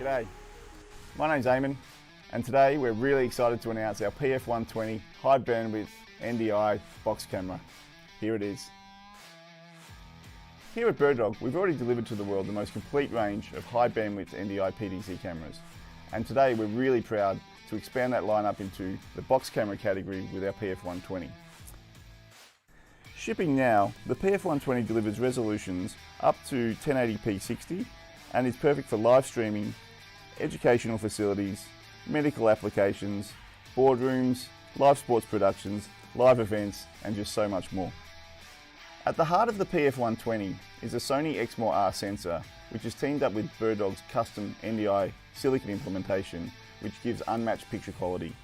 G'day, my name's Eamon, and today we're really excited to announce our Pf120 high bandwidth NDI box camera. Here it is. Here at BirdDog, we've already delivered to the world the most complete range of high bandwidth NDI PDC cameras, and today we're really proud to expand that lineup into the box camera category with our Pf120. Shipping now, the Pf120 delivers resolutions up to 1080p 60 and is perfect for live streaming, educational facilities, medical applications, boardrooms, live sports productions, live events, and just so much more. At the heart of the Pf120 is a Sony Exmor R sensor, which is teamed up with BirdDog's custom NDI silicon implementation, which gives unmatched picture quality.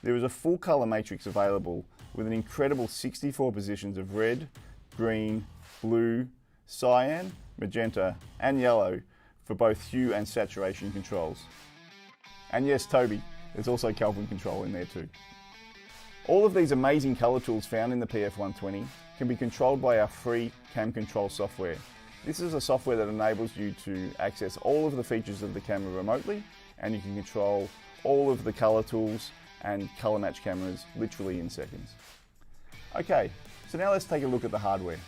There is a full color matrix available with an incredible 64 positions of red, green, blue, cyan, magenta, and yellow for both hue and saturation controls. And yes, Toby, there's also Kelvin control in there too. All of these amazing color tools found in the Pf120 can be controlled by our free cam control software. This is a software that enables you to access all of the features of the camera remotely, and you can control all of the color tools and color match cameras literally in seconds. Okay, so now let's take a look at the hardware.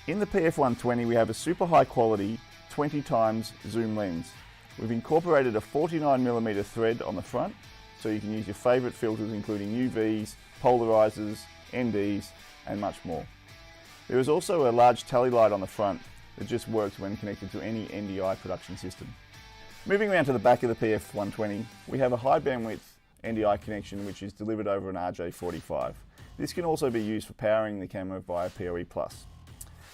In the Pf120 we have a super high quality 20 times zoom lens. We've incorporated a 49mm thread on the front, so you can use your favourite filters including UVs, polarizers, NDs, and much more. There is also a large tally light on the front that just works when connected to any NDI production system. Moving around to the back of the Pf120, we have a high bandwidth NDI connection which is delivered over an RJ45. This can also be used for powering the camera via PoE+.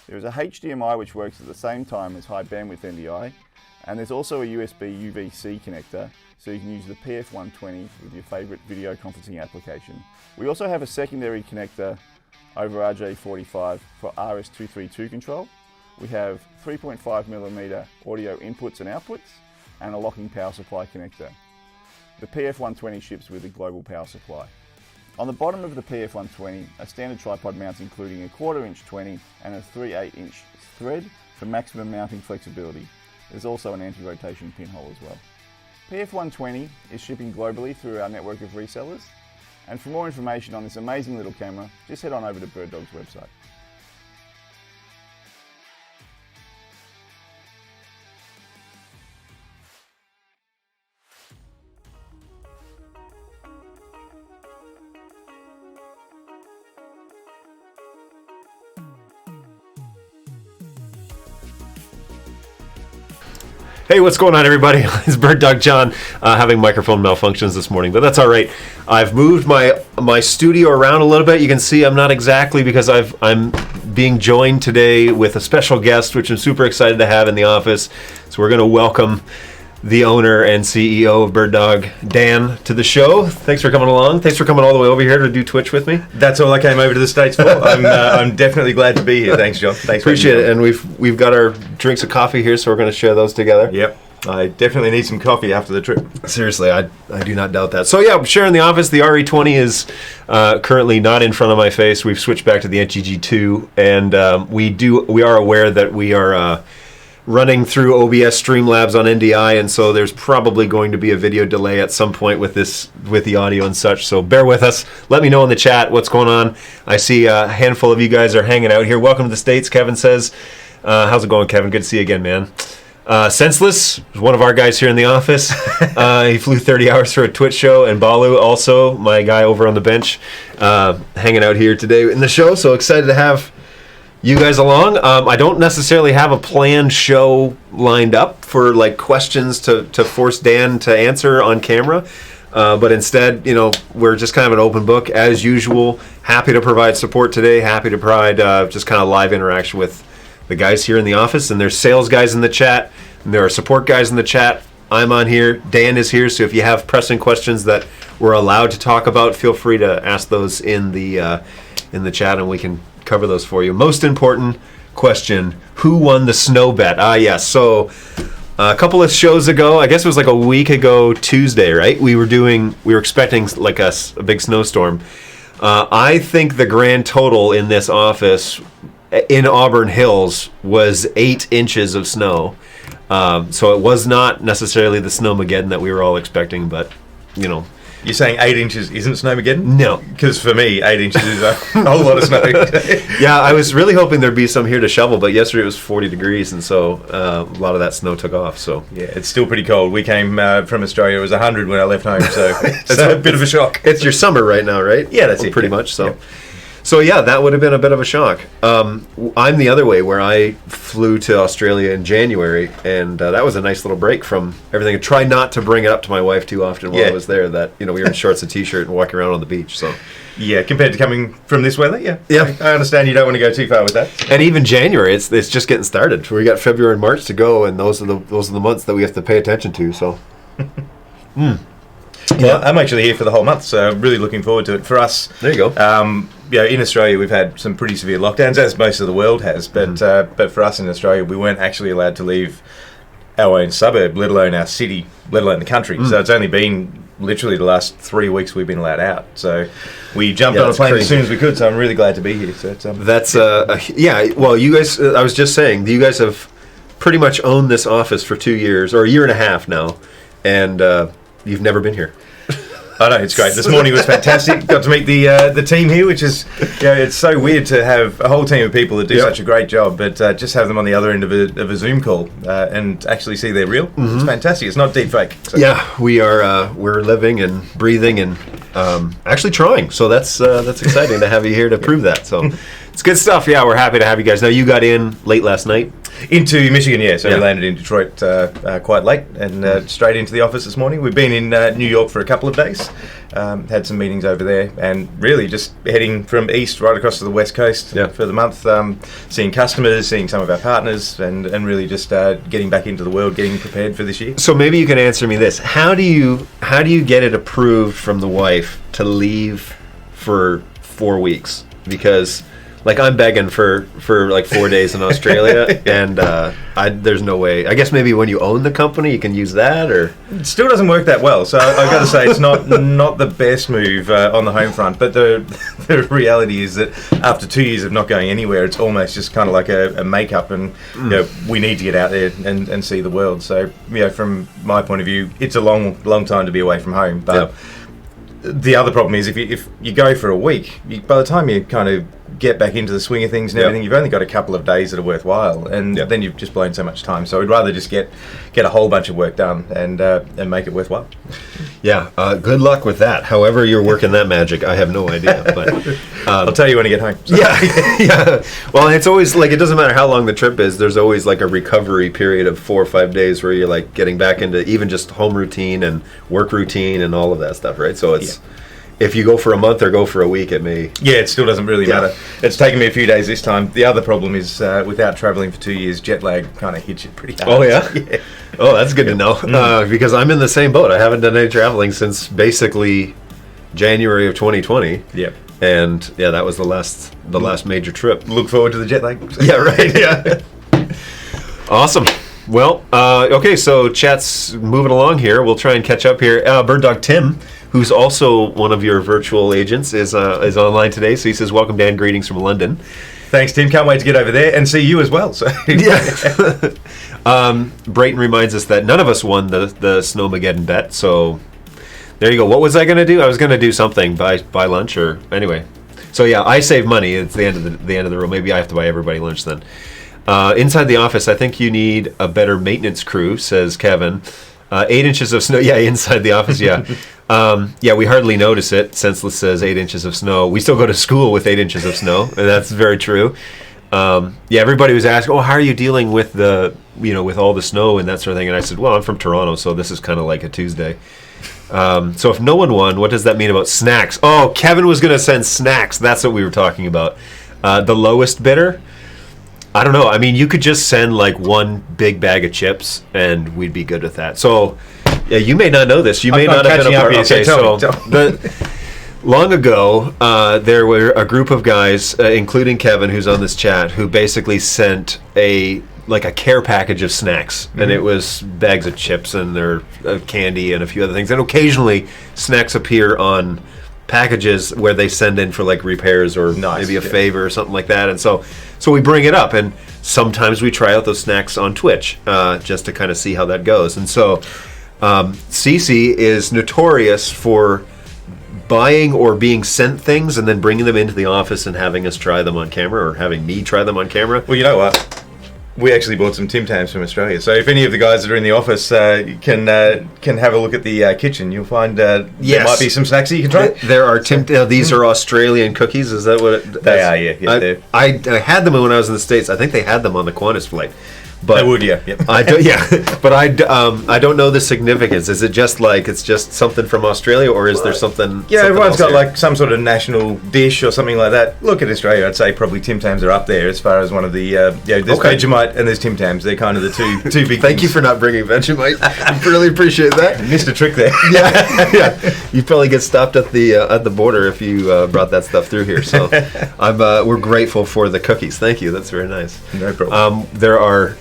There is a HDMI which works at the same time as high bandwidth NDI, and there's also a USB UVC connector, so you can use the Pf120 with your favourite video conferencing application. We also have a secondary connector over RJ45 for RS232 control. We have 3.5mm audio inputs and outputs, and a locking power supply connector. The Pf120 ships with a global power supply. On the bottom of the Pf120 are standard tripod mounts including a 1/4 inch 20 and a 3/8 inch thread for maximum mounting flexibility. There's also an anti-rotation pinhole as well. Pf120 is shipping globally through our network of resellers, and for more information on this amazing little camera, just head on over to BirdDog's website. Hey, what's going on, everybody? It's BirdDogJon having microphone malfunctions this morning, but that's all right. I've moved my studio around a little bit. You can see I'm not exactly, because I'm being joined today with a special guest, which I'm super excited to have in the office. So we're going to welcome the owner and CEO of BirdDog, Dan, to the show. Thanks for coming along. Thanks for coming all the way over here to do Twitch with me. That's all I came over to the States for. I'm definitely glad to be here. Thanks, John. Thanks. Appreciate it. And we've got our drinks of coffee here, so we're going to share those together. Yep. I definitely need some coffee after the trip. Seriously, I do not doubt that. So yeah, I'm sharing the office. The RE20 is currently not in front of my face. We've switched back to the NGG2, and we are aware that we are running through OBS Streamlabs on NDI, and so there's probably going to be a video delay at some point with the audio and such, so bear with us. Let me know in the chat what's going on. I see a handful of you guys are hanging out here. Welcome to the States, Kevin says. How's it going, Kevin? Good to see you again, man. Senseless is one of our guys here in the office. He flew 30 hours for a Twitch show, and Balu, also my guy over on the bench, hanging out here today in the show, so excited to have you guys along. I don't necessarily have a planned show lined up for like questions to force Dan to answer on camera, but instead, we're just kind of an open book as usual. Happy to provide support today. Happy to provide just kind of live interaction with the guys here in the office. And there's sales guys in the chat, and there are support guys in the chat. I'm on here. Dan is here. So if you have pressing questions that we're allowed to talk about, feel free to ask those in the chat, and we can cover those for you. Most important question: who won the snow bet? Yes. So a couple of shows ago, I guess it was like a week ago Tuesday, right? We were expecting like a big snowstorm. I think the grand total in this office in Auburn Hills was 8 inches of snow. So it was not necessarily the Snowmageddon that we were all expecting, but, you know. You're saying 8 inches isn't Snowmageddon? No. Because for me, 8 inches is a whole lot of snow. Yeah, I was really hoping there'd be some here to shovel, but yesterday it was 40 degrees, and so a lot of that snow took off. So yeah, it's still pretty cold. We came from Australia. It was 100 when I left home, so it's a bit of a shock. It's your summer right now, right? Yeah, that's it. Pretty much, so. Yeah. So yeah, that would have been a bit of a shock. I'm the other way, where I flew to Australia in January, and that was a nice little break from everything. I tried not to bring it up to my wife too often while I was there, that we were in shorts and t-shirt and walking around on the beach. So yeah, compared to coming from this weather, yeah. I understand you don't want to go too far with that. And even January, it's just getting started. We got February and March to go, and those are the months that we have to pay attention to. So. Well, I'm actually here for the whole month, so I'm really looking forward to it. For us, there you go. In Australia, we've had some pretty severe lockdowns, as most of the world has. But for us in Australia, we weren't actually allowed to leave our own suburb, let alone our city, let alone the country. So it's only been literally the last 3 weeks we've been allowed out. So we jumped on a plane as soon as we could. So I'm really glad to be here. So it's, that's Well, you guys, I was just saying, you guys have pretty much owned this office for 2 years or a year and a half now, and you've never been here. I know, it's great. This morning was fantastic. Got to meet the team here, which is, it's so weird to have a whole team of people that do such a great job, but just have them on the other end of a Zoom call and actually see they're real. It's fantastic. It's not deep fake. So. Yeah, we're living and breathing and actually trying. So that's exciting to have you here to prove that. So it's good stuff. Yeah, we're happy to have you guys. Now, you got in late last night. Into Michigan, yeah. So we landed in Detroit quite late and straight into the office this morning. We've been in New York for a couple of days, had some meetings over there, and really just heading from east right across to the west coast for the month, seeing customers, seeing some of our partners, and really just getting back into the world, getting prepared for this year. So maybe you can answer me this: How do you get it approved from the wife to leave for 4 weeks? Because I'm begging for 4 days in Australia, and there's no way. I guess maybe when you own the company, you can use that, or it still doesn't work that well. So I've got to say, it's not the best move on the home front. But the reality is that after 2 years of not going anywhere, it's almost just kind of like a make-up, and we need to get out there and see the world. So from my point of view, it's a long time to be away from home. But the other problem is if you go for a week, by the time you kind of get back into the swing of things and everything, you've only got a couple of days that are worthwhile, and then you've just blown so much time. So I'd rather just get a whole bunch of work done and make it worthwhile. Yeah, good luck with that. However you're working that magic, I have no idea. But I'll tell you when I get home. So. Yeah. Well, it's always it doesn't matter how long the trip is. There's always a recovery period of 4 or 5 days where you're getting back into even just home routine and work routine and all of that stuff, right? So it's. If you go for a month or go for a week, it may... Yeah, it still doesn't really matter. It's taken me a few days this time. The other problem is, without travelling for 2 years, jet lag kind of hits you pretty hard. Oh, yeah? Yeah. Oh, that's good to know. Because I'm in the same boat. I haven't done any travelling since basically January of 2020. Yep. And, that was the last major trip. Look forward to the jet lag. Yeah, right. Yeah. Awesome. Well, okay, so chat's moving along here. We'll try and catch up here. BirdDog Tim, who's also one of your virtual agents, is online today. So he says, "Welcome, Dan. Greetings from London." Thanks, Tim. Can't wait to get over there and see you as well. So Brayton reminds us that none of us won the Snowmageddon bet. So there you go. What was I going to do? I was going to do something, buy lunch or anyway. So I save money. It's the end of the road. Maybe I have to buy everybody lunch then. Inside the office, I think you need a better maintenance crew, says Kevin. 8 inches of snow. Yeah, inside the office. Yeah. We hardly notice it. Senseless says 8 inches of snow. We still go to school with 8 inches of snow, and that's very true. Everybody was asking, how are you dealing with with all the snow and that sort of thing? And I said, well, I'm from Toronto, so this is kind of like a Tuesday. So if no one won, what does that mean about snacks? Oh, Kevin was going to send snacks. That's what we were talking about. The lowest bidder? I don't know. I mean, you could just send one big bag of chips, and we'd be good with that. So, you may not know this. You may not have been a part. Okay, so long ago, there were a group of guys, including Kevin, who's on this chat, who basically sent a care package of snacks, and it was bags of chips and their candy and a few other things. And occasionally, snacks appear on packages where they send in for like repairs or maybe a favor or something like that, and so we bring it up, and sometimes we try out those snacks on Twitch just to kind of see how that goes. And so Cece is notorious for buying or being sent things and then bringing them into the office and having us try them on camera, or having me try them on camera. Well, you know what? We actually bought some Tim Tams from Australia. So if any of the guys that are in the office can have a look at the kitchen, you'll find there might be some snacks that you can try. There are these are Australian cookies. Is that what they are? Yeah. I had them when I was in the States. I think they had them on the Qantas flight. But they would, yeah. I do, but I don't know the significance. Is it just like it's just something from Australia, or is there something? Yeah, everyone's got like some sort of national dish or something like that. Look at Australia. I'd say probably Tim Tams are up there as far as one of the. There's Vegemite and there's Tim Tams. They're kind of the two big. Thank you for not bringing Vegemite. I really appreciate that. Missed a trick there. Yeah. You probably get stopped at the border if you brought that stuff through here. So we're grateful for the cookies. Thank you. That's very nice. No problem. There are.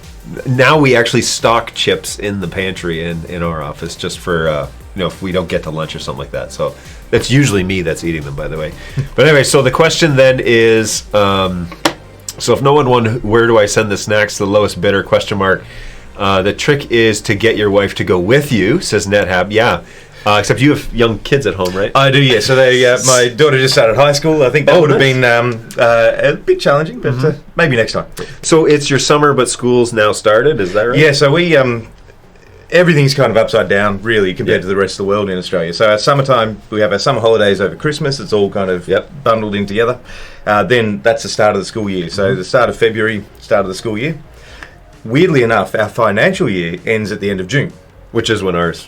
Now we actually stock chips in the pantry in our office just for if we don't get to lunch or something like that. So it's usually me that's eating them, by the way. But anyway, so the question then is, so if no one won, where do I send the snacks to the lowest bidder? ? The trick is to get your wife to go with you, says NetHab. Yeah. Except you have young kids at home, right? I do, yeah. So my daughter just started high school. I think that would have been a bit challenging, but maybe next time. So it's your summer, but school's now started. Is that right? Yeah. So we everything's kind of upside down, really, compared to the rest of the world in Australia. So at summertime, we have our summer holidays over Christmas. It's all kind of bundled in together. Then that's the start of the school year. So the start of February, start of the school year. Weirdly enough, our financial year ends at the end of June, which is when ours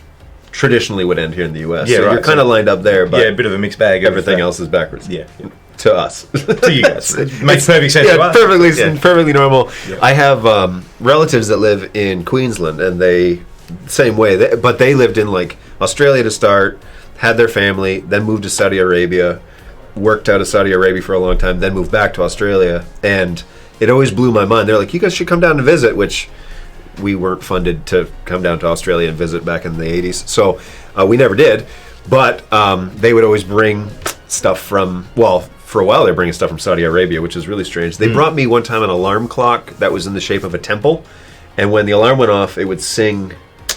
traditionally would end here in the U.S. Yeah, so you're kind of lined up there, but a bit of a mixed bag. Everything else is backwards. Yeah. To us. To you guys. It makes perfect sense to us. Perfectly normal. Yeah. I have relatives that live in Queensland, and same way, but they lived in like Australia to start, had their family, then moved to Saudi Arabia, worked out of Saudi Arabia for a long time, then moved back to Australia, and it always blew my mind. They're like, you guys should come down to visit, which we weren't funded to come down to Australia and visit back in the 80s. So we never did. But they would always bring stuff from, for a while they were bringing stuff from Saudi Arabia, which is really strange. They brought me one time an alarm clock that was in the shape of a temple. And when the alarm went off, it would sing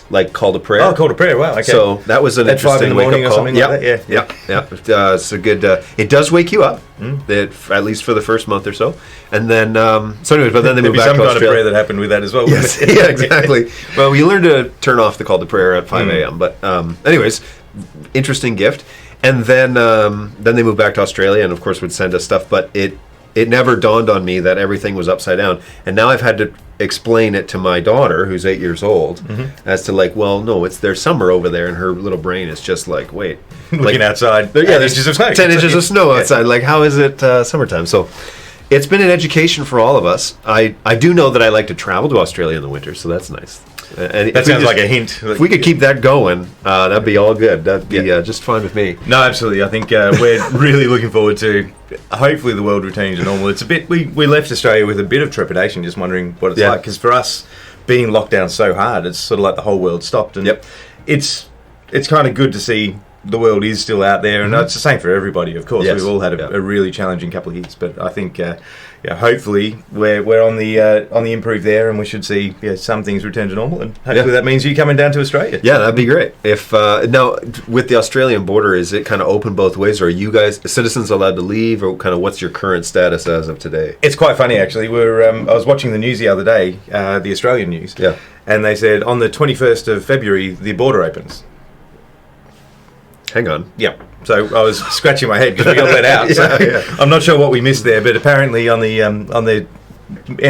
like Call to Prayer. Oh, Call to Prayer, wow. Okay. So that was an interesting wake-up call. Something like that. Yeah. It's a good, it does wake you up, at least for the first month or so. And then, so anyways, but then they moved back to Australia. Some kind of prayer that happened with that as well. Yes, yeah, exactly. Well, we learned to turn off the Call to Prayer at 5 a.m. But anyways, interesting gift. And then they moved back to Australia and, of course, would send us stuff. But it never dawned on me that everything was upside down. And now I've had to explain it to my daughter, who's 8 years old, as to like, well, no, there's summer over there, and her little brain is just like, wait, looking outside. There's just 10 inches of snow outside. Like, how is it summertime? So it's been an education for all of us. I do know that I like to travel to Australia in the winter, so that's nice. And that sounds like a hint. If we could keep that going, that'd be all good. That'd be just fine with me. No, absolutely. I think we're really looking forward to hopefully the world returning to normal. It's a bit. We left Australia with a bit of trepidation, just wondering what it's like. Because for us, being locked down so hard, it's sort of like the whole world stopped. And it's kind of good to see the world is still out there, and it's the same for everybody. Of course, we've all had a really challenging couple of years, but I think. Hopefully we're on the improve there, and we should see some things return to normal, and hopefully that means you coming down to Australia. Yeah, that'd be great. If now with the Australian border, is it kind of open both ways, or are you guys citizens allowed to leave, or kind of what's your current status as of today? It's quite funny actually. I was watching the news the other day, the Australian news, and they said on the 21st of February the border opens. Hang on. Yeah. So I was scratching my head because we got let out. I'm not sure what we missed there, but apparently on the end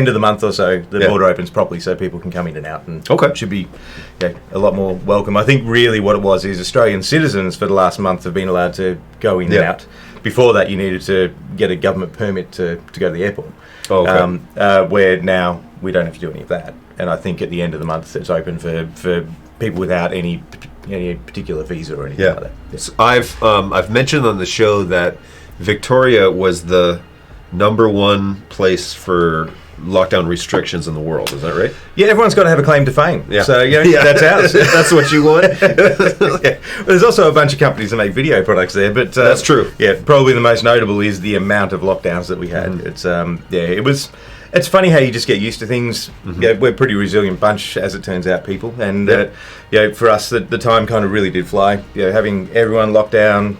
of the month or so, the border opens properly, so people can come in and out, and it should be a lot more welcome. I think really what it was is Australian citizens for the last month have been allowed to go in and out. Before that, you needed to get a government permit to go to the airport. Where now we don't have to do any of that, and I think at the end of the month it's open for people without any particular visa or anything like that. So I've mentioned on the show that Victoria was the #1 place for lockdown restrictions in the world. Is that right? Yeah, everyone's got to have a claim to fame. Yeah. So that's ours. That's what you want. Yeah. There's also a bunch of companies that make video products there, but that's true. Yeah, probably the most notable is the amount of lockdowns that we had. It's It's funny how you just get used to things. Yeah, we're a pretty resilient bunch, as it turns out, people. And for us, the time kind of really did fly. Having everyone locked down.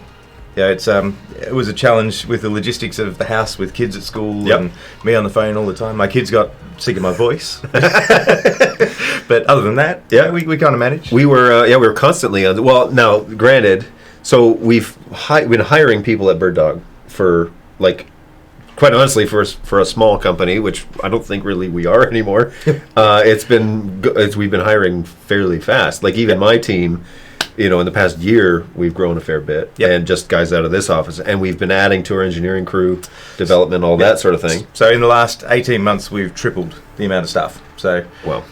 It was a challenge with the logistics of the house with kids at school and me on the phone all the time. My kids got sick of my voice, but other than that, we kind of managed. We were constantly on. Well, now granted, so we've been hiring people at BirdDog for quite honestly, for a small company, which I don't think really we are anymore. We've been hiring fairly fast. Even my team. In the past year, we've grown a fair bit, and just guys out of this office, and we've been adding to our engineering crew, development, all that sort of thing. So in the last 18 months, we've tripled the amount of staff. So, wow.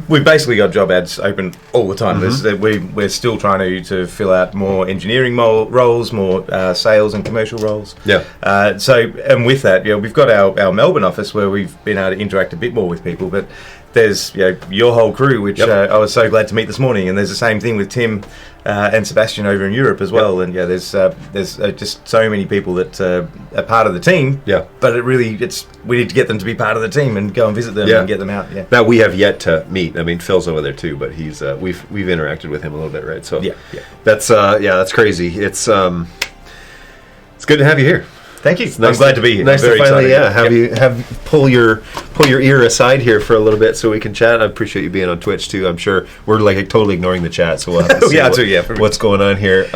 We've basically got job ads open all the time. We're still trying to fill out more engineering roles, more sales and commercial roles. Yeah. And with that, we've got our Melbourne office where we've been able to interact a bit more with people, but there's your whole crew, which I was so glad to meet this morning, and there's the same thing with Tim and Sebastian over in Europe as well. And there's just so many people that are part of the team. Yeah, but we need to get them to be part of the team and go and visit them and get them out. Yeah. Now we have yet to meet. I mean, Phil's over there too, but he's we've interacted with him a little bit, right? So that's crazy. It's good to have you here. Thank you. I'm glad to be here. Nice to finally pull your ear aside here for a little bit so we can chat. I appreciate you being on Twitch too. I'm sure we're totally ignoring the chat, so we'll have to see what's going on here.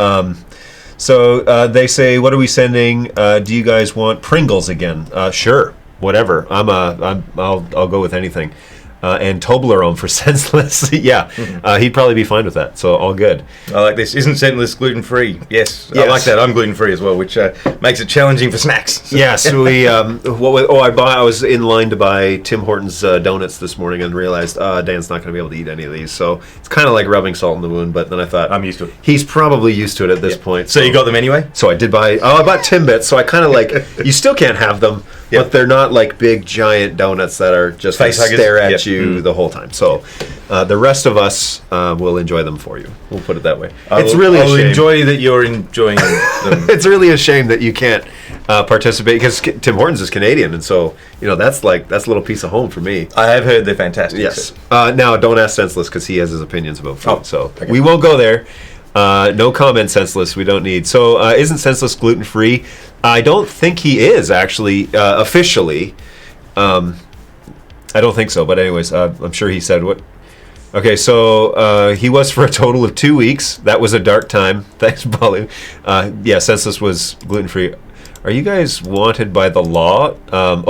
So they say, what are we sending? Do you guys want Pringles again? Sure, whatever. I'll go with anything. And Toblerone for senseless. He'd probably be fine with that. So all good. I like this. Isn't senseless gluten-free? Yes. I like that. I'm gluten-free as well, which makes it challenging for snacks. Yes. We. I was in line to buy Tim Hortons donuts this morning and realized Dan's not going to be able to eat any of these. So it's kind of like rubbing salt in the wound. But then I thought I'm used to it. He's probably used to it at this point. So you got them anyway? So I did buy. I bought Timbits. So I kind of you still can't have them. But they're not like big giant donuts that are just stare at you the whole time. So the rest of us will enjoy them for you. We'll put it that way. I'll enjoy that you're enjoying them. It's really a shame that you can't participate because Tim Hortons is Canadian, and so that's a little piece of home for me. I have heard they're fantastic. Yes. Now don't ask Senseless because he has his opinions about food. We won't go there. No comment, Senseless. We don't need. So isn't Senseless gluten free? I don't think he is actually officially. I don't think so, but anyways, I'm sure he said what. Okay, so he was for a total of 2 weeks. That was a dark time. Thanks, Balu. Senseless was gluten free. Are you guys wanted by the law?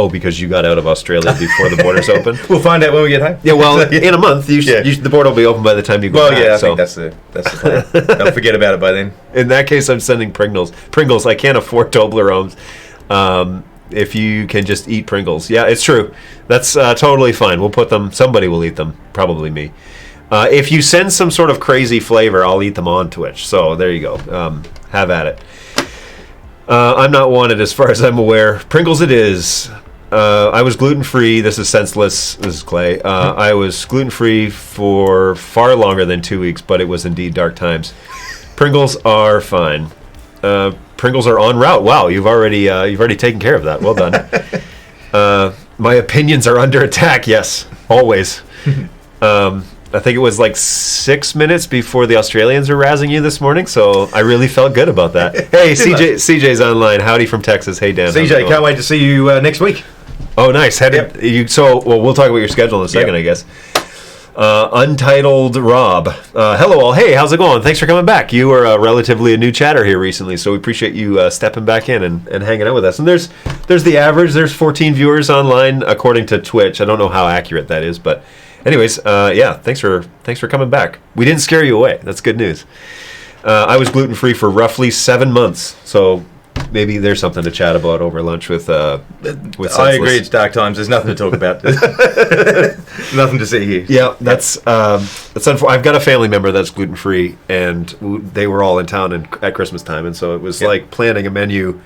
Because you got out of Australia before the borders open. We'll find out when we get home. Yeah, well, in a month, the border will be open by the time you go back. I think that's the plan. Don't forget about it by then. In that case, I'm sending Pringles. Pringles, I can't afford Toblerones. If you can just eat Pringles. Yeah, it's true. That's totally fine. We'll put them, somebody will eat them, probably me. If you send some sort of crazy flavor, I'll eat them on Twitch. So there you go. Have at it. I'm not wanted as far as I'm aware. Pringles it is. I was gluten-free. This is Senseless. This is Clay. I was gluten-free for far longer than 2 weeks, but it was indeed dark times. Pringles are fine. Pringles are en route. Wow, you've already taken care of that. Well done. My opinions are under attack. Yes, always. I think it was 6 minutes before the Australians were razzing you this morning, so I really felt good about that. Hey, CJ's online. Howdy from Texas. Hey, Dan. CJ, can't wait to see you next week. Oh, nice. We'll talk about your schedule in a second, I guess. Untitled Rob. Hello, all. Hey, how's it going? Thanks for coming back. You were relatively a new chatter here recently, so we appreciate you stepping back in and hanging out with us. And there's the average. There's 14 viewers online, according to Twitch. I don't know how accurate that is, but... Anyways, thanks for coming back. We didn't scare you away. That's good news. I was gluten-free for roughly 7 months, so maybe there's something to chat about over lunch with Senseless. I agree, it's dark times. There's nothing to talk about. Nothing to see here. Yeah, that's unfortunate. I've got a family member that's gluten-free, and they were all in town at Christmas time, and so it was like planning a menu.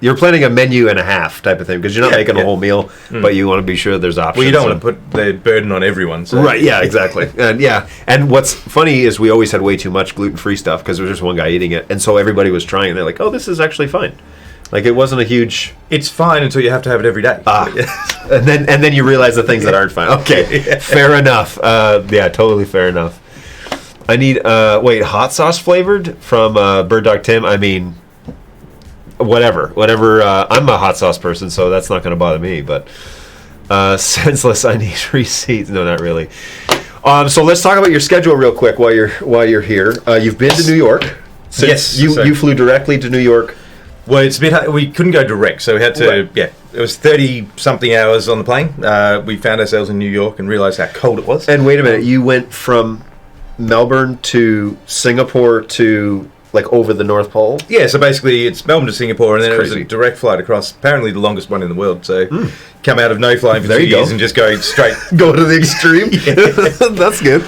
You're planning a menu and a half type of thing because you're not making a whole meal, but you want to be sure there's options. Well, you don't want to put the burden on everyone. So. Right, yeah, exactly. And what's funny is we always had way too much gluten-free stuff because there was just one guy eating it. And so everybody was trying and they're like, oh, this is actually fine. Like, it wasn't a huge... It's fine until you have to have it every day. and then you realize the things that aren't fine. Okay, fair enough. Totally fair enough. I need, hot sauce flavored from BirdDog Tim. I mean... Whatever. I'm a hot sauce person, so that's not going to bother me. But senseless. I need receipts. No, not really. So let's talk about your schedule real quick while you're here. You've been to New York. Yes. You flew directly to New York. Well, it's a bit hard. We couldn't go direct, so we had to. Right. Yeah, it was 30-something hours on the plane. We found ourselves in New York and realised how cold it was. And wait a minute, you went from Melbourne to Singapore to. Like over the North Pole? Yeah, so basically it's Melbourne to Singapore, and then it was a direct flight across, apparently the longest one in the world. So come out of no flying for 2 years and just go straight. Go to the extreme? That's good.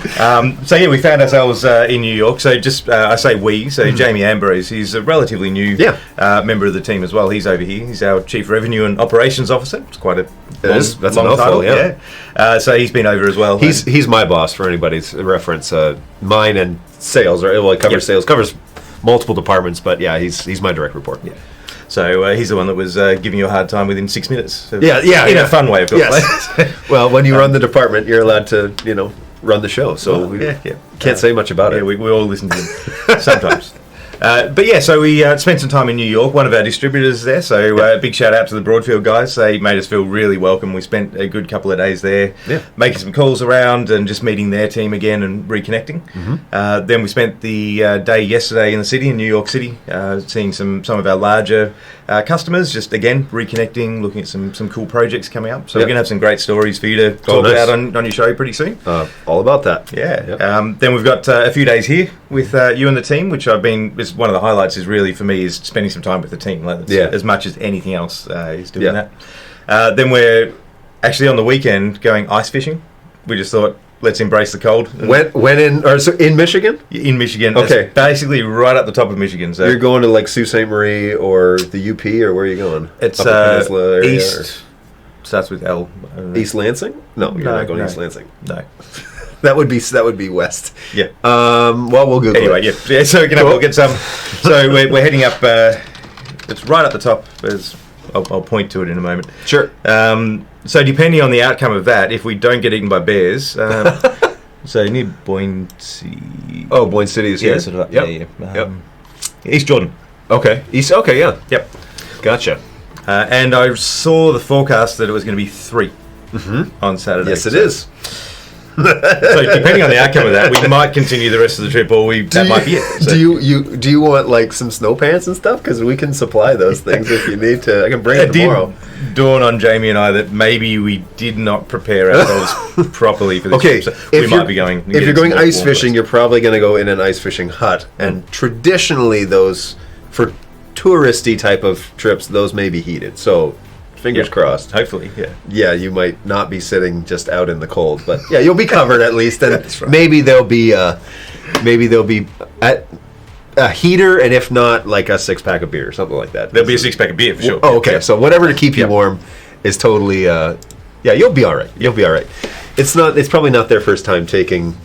We found ourselves in New York. So just, I say we, so Jamie Ambrose, he's a relatively new member of the team as well. He's over here. He's our Chief Revenue and Operations Officer. It's quite a long title. Yeah. So he's been over as well. He's my boss, for anybody's reference. Mine and sales, right? Well, it covers sales, covers multiple departments, but he's my direct report. Yeah. So he's the one that was giving you a hard time within 6 minutes. So in a fun way, of course. Yes. Well, when you run the department, you're allowed to, run the show. So we can't say much about it. We all listen to him sometimes. So we spent some time in New York, one of our distributors there, so big shout out to the Broadfield guys. They made us feel really welcome. We spent a good couple of days there, making some calls around and just meeting their team again and reconnecting. Then we spent the day yesterday in the city, in New York City, seeing some of our larger customers, just again reconnecting, looking at some cool projects coming up. So we're going to have some great stories for you to talk about on your show pretty soon. All about that. Yeah. Then we've got a few days here with you and the team, which is one of the highlights is really for me is spending some time with the team. As much as anything else is doing that. Then we're actually on the weekend going ice fishing. We just thought, let's embrace the cold. In Michigan? In Michigan. Okay. Basically right up the top of Michigan. So you're going to like Sault Ste. Marie or the UP, or where are you going? It's east. Starts with L. East Lansing? No, you're not going East Lansing. No. That would be west. Yeah. Well, we'll Google anyway, it. Yeah. So we'll get some. So we're heading up. It's right at the top. I'll point to it in a moment. Sure. So depending on the outcome of that, if we don't get eaten by bears, so near Boyne. Oh, Boyne City is here. Sort of up there. Yeah. East Jordan. Okay. East. Okay. Yeah. Yep. Gotcha. And I saw the forecast that it was going to be 3 on Saturday. Yes, it is. So depending on the outcome of that, we might continue the rest of the trip, or that might be it. So. Do you want like some snow pants and stuff? Because we can supply those things if you need to. I can bring it tomorrow. Did dawn on Jamie and I that maybe we did not prepare ourselves properly for this trip. So we might be going. If you're going ice fishing, you're probably going to go in an ice fishing hut, and traditionally those for touristy type of trips, those may be heated. So. Fingers crossed. Hopefully, yeah. You might not be sitting just out in the cold, but you'll be covered at least, and right. maybe there'll be a heater, and if not, like a 6-pack of beer or something like that. There'll be a 6-pack of beer for sure. Oh, okay. Yeah. So whatever to keep you warm is totally. You'll be all right. You'll be all right. It's probably not their first time taking.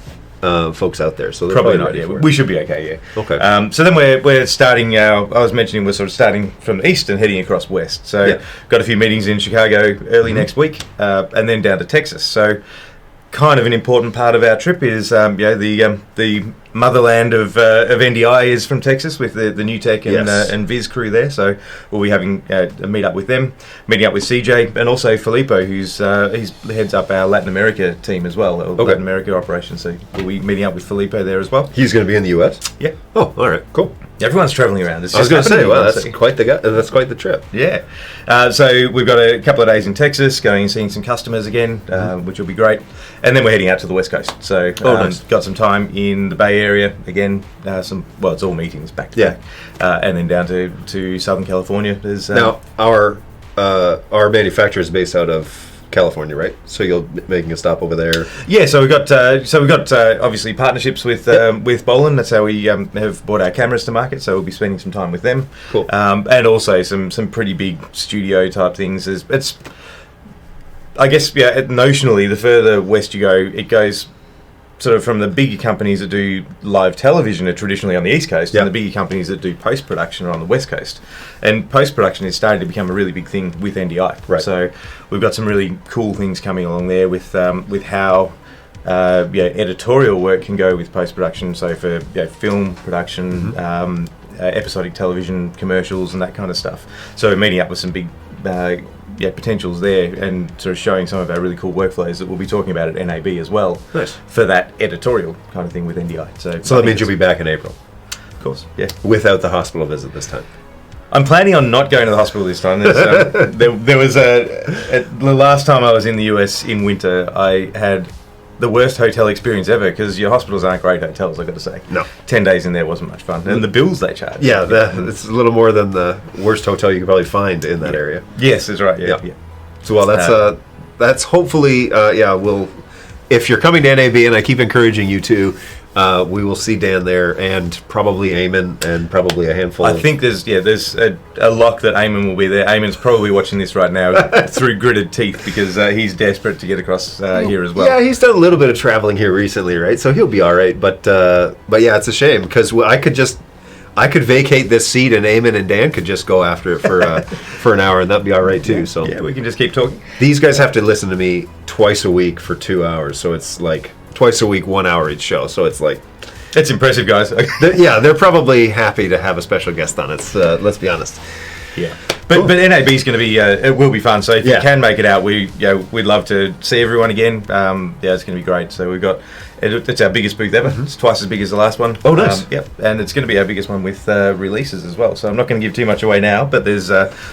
Folks out there, so probably not. Yeah, we should be okay. Yeah. Okay. So then we're starting. I was mentioning we're sort of starting from the east and heading across west. So got a few meetings in Chicago early next week, and then down to Texas. So kind of an important part of our trip is the motherland of NDI is from Texas with the New Tech and Viz crew there. So we'll be having a meet up with them, meeting up with CJ and also Filippo, who's heads up our Latin America team as well, Latin America operations. So we'll be meeting up with Filippo there as well. He's going to be in the US? Yeah. Oh, all right, cool. Everyone's travelling around. I was going to say, wow, that's quite the trip. Yeah. So we've got a couple of days in Texas, going and seeing some customers again, which will be great. And then we're heading out to the West Coast. So nice. Got some time in the Bay Area again. It's all meetings back to back. And then down to Southern California. Now, our manufacturer is based out of California, right? So you'll be making a stop over there. Yeah, so we got obviously partnerships with Bolin. That's how we have brought our cameras to market. So we'll be spending some time with them. Cool. And also some pretty big studio type things. It's I guess notionally, the further west you go, it goes sort of from the bigger companies that do live television are traditionally on the East Coast, and the bigger companies that do post-production are on the West Coast. And post-production is starting to become a really big thing with NDI. Right. So we've got some really cool things coming along there with how editorial work can go with post-production. So for film production, episodic television, commercials, and that kind of stuff. So we're meeting up with some big potentials there, and sort of showing some of our really cool workflows that we'll be talking about at NAB as well. Nice. For that editorial kind of thing with NDI. So that means you'll be back in April. Of course, yeah. Without the hospital visit this time. I'm planning on not going to the hospital this time. There was the last time I was in the US in winter, I had the worst hotel experience ever, because your hospitals aren't great hotels, I've got to say. No. 10 days in there wasn't much fun. And the bills they charge. Yeah, it's a little more than the worst hotel you could probably find in that area. Yes, that's right. Yeah. So, well, that's hopefully, we'll, if you're coming to NAB, and I keep encouraging you to, we will see Dan there, and probably Eamon, and probably a handful I think there's a lock that Eamon will be there. Eamon's probably watching this right now through gritted teeth, because he's desperate to get across here as well. Yeah, he's done a little bit of traveling here recently, right? So he'll be all right. But yeah, it's a shame, because I could vacate this seat, and Eamon and Dan could just go after it for an hour, and that'd be all right too. So yeah, we can just keep talking. These guys have to listen to me twice a week for 2 hours, so it's like twice a week, 1 hour each show. So it's like, it's impressive, guys. they're probably happy to have a special guest on. It's let's be honest. Yeah, but NAB's going to be it will be fun. So if you can make it out, we'd love to see everyone again. It's going to be great. So we've got it's our biggest booth ever. It's twice as big as the last one. Oh, nice. And it's going to be our biggest one with releases as well. So I'm not going to give too much away now, but there's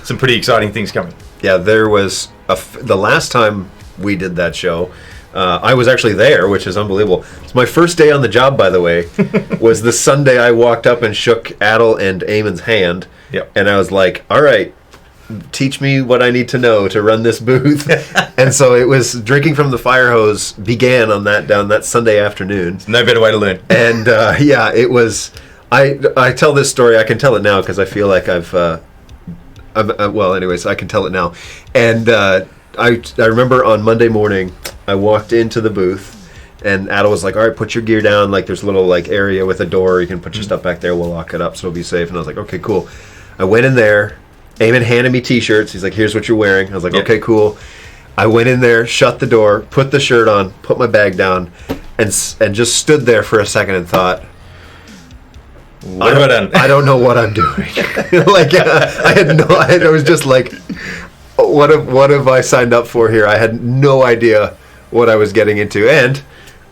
some pretty exciting things coming. Yeah, there was the last time we did that show. I was actually there, which is unbelievable. It's my first day on the job, by the way. Was the Sunday I walked up and shook Adel and Eamon's hand. Yep. And I was like, all right, teach me what I need to know to run this booth. And so it was drinking from the fire hose began on that Sunday afternoon. No better way to learn. And it was. I tell this story. I can tell it now because I feel like anyways, I can tell it now. And I remember on Monday morning, I walked into the booth, and Adel was like, all right, put your gear down. Like, there's a little area with a door. You can put your stuff back there. We'll lock it up so it'll be safe. And I was like, okay, cool. I went in there. Eamon handed me T-shirts. He's like, here's what you're wearing. I was like, okay, cool. I went in there, shut the door, put the shirt on, put my bag down, and just stood there for a second and thought, what have I done? I don't know what I'm doing. I was just like, what have I signed up for here? I had no idea what I was getting into, and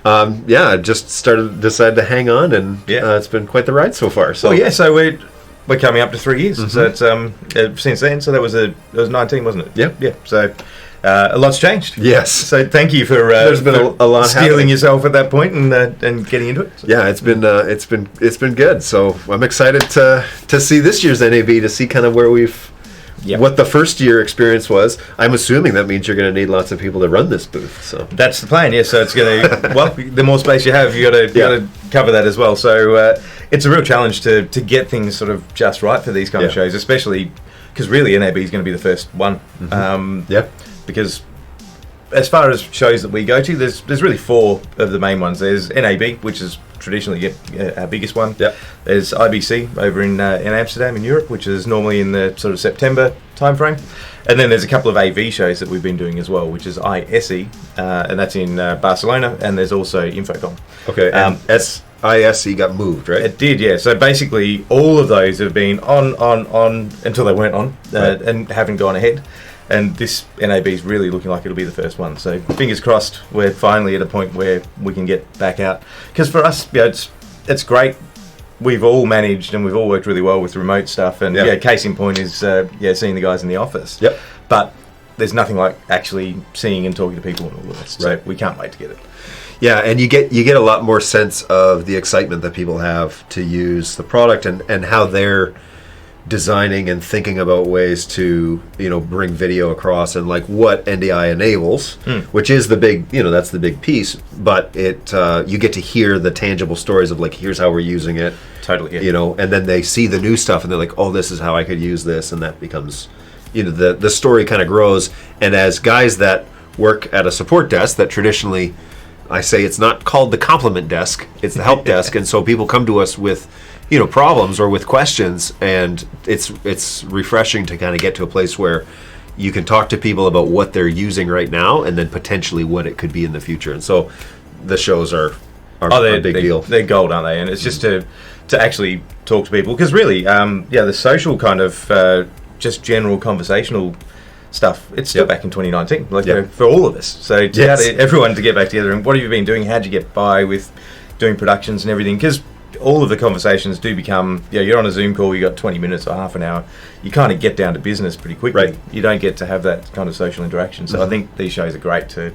I just decided to hang on, and it's been quite the ride so far. So so we're coming up to 3 years. So it's since then. So that was 19, wasn't it? Yeah. So a lot's changed. Yes. So thank you for there's been a lot stealing happening. Yourself at that point and getting into it. So. Yeah, it's been good. So I'm excited to see this year's NAB, to see kind of where what the first year experience was. I'm assuming that means you're going to need lots of people to run this booth. So that's the plan. Yeah. So it's going to the more space you have, you got to cover that as well. So it's a real challenge to get things sort of just right for these kind of shows, especially because really NAB is going to be the first one. Because as far as shows that we go to, there's really four of the main ones. There's NAB, which is traditionally our biggest one. Yep. There's IBC over in Amsterdam in Europe, which is normally in the sort of September timeframe. And then there's a couple of AV shows that we've been doing as well, which is ISE, and that's in Barcelona. And there's also Infocom. Okay. And ISE got moved, right? It did, yeah. So basically, all of those have been on until they weren't on, and haven't gone ahead. And this NAB is really looking like it'll be the first one. So fingers crossed, we're finally at a point where we can get back out. Because for us, it's great. We've all managed and we've all worked really well with remote stuff. And case in point is seeing the guys in the office. Yep. But there's nothing like actually seeing and talking to people and all of this. Right. So we can't wait to get it. Yeah, and you get a lot more sense of the excitement that people have to use the product and how they're designing and thinking about ways to, bring video across, and like what NDI enables, which is the big, that's the big piece. But you get to hear the tangible stories of like, here's how we're using it. Totally. Yeah. And then they see the new stuff and they're like, oh, this is how I could use this, and that becomes, the story kind of grows. And as guys that work at a support desk that traditionally, I say it's not called the compliment desk, it's the help desk, and so people come to us with problems or with questions, and it's refreshing to kind of get to a place where you can talk to people about what they're using right now and then potentially what it could be in the future. And so the shows are a big deal. They're gold, aren't they? And it's just to actually talk to people, because really, the social kind of just general conversational stuff, it's still back in 2019, for all of us. So everyone to get back together, and what have you been doing? How'd you get by with doing productions and everything? Because all of the conversations do become, you're on a Zoom call, you got 20 minutes or half an hour, you kind of get down to business pretty quickly. Right. You don't get to have that kind of social interaction. So I think these shows are great to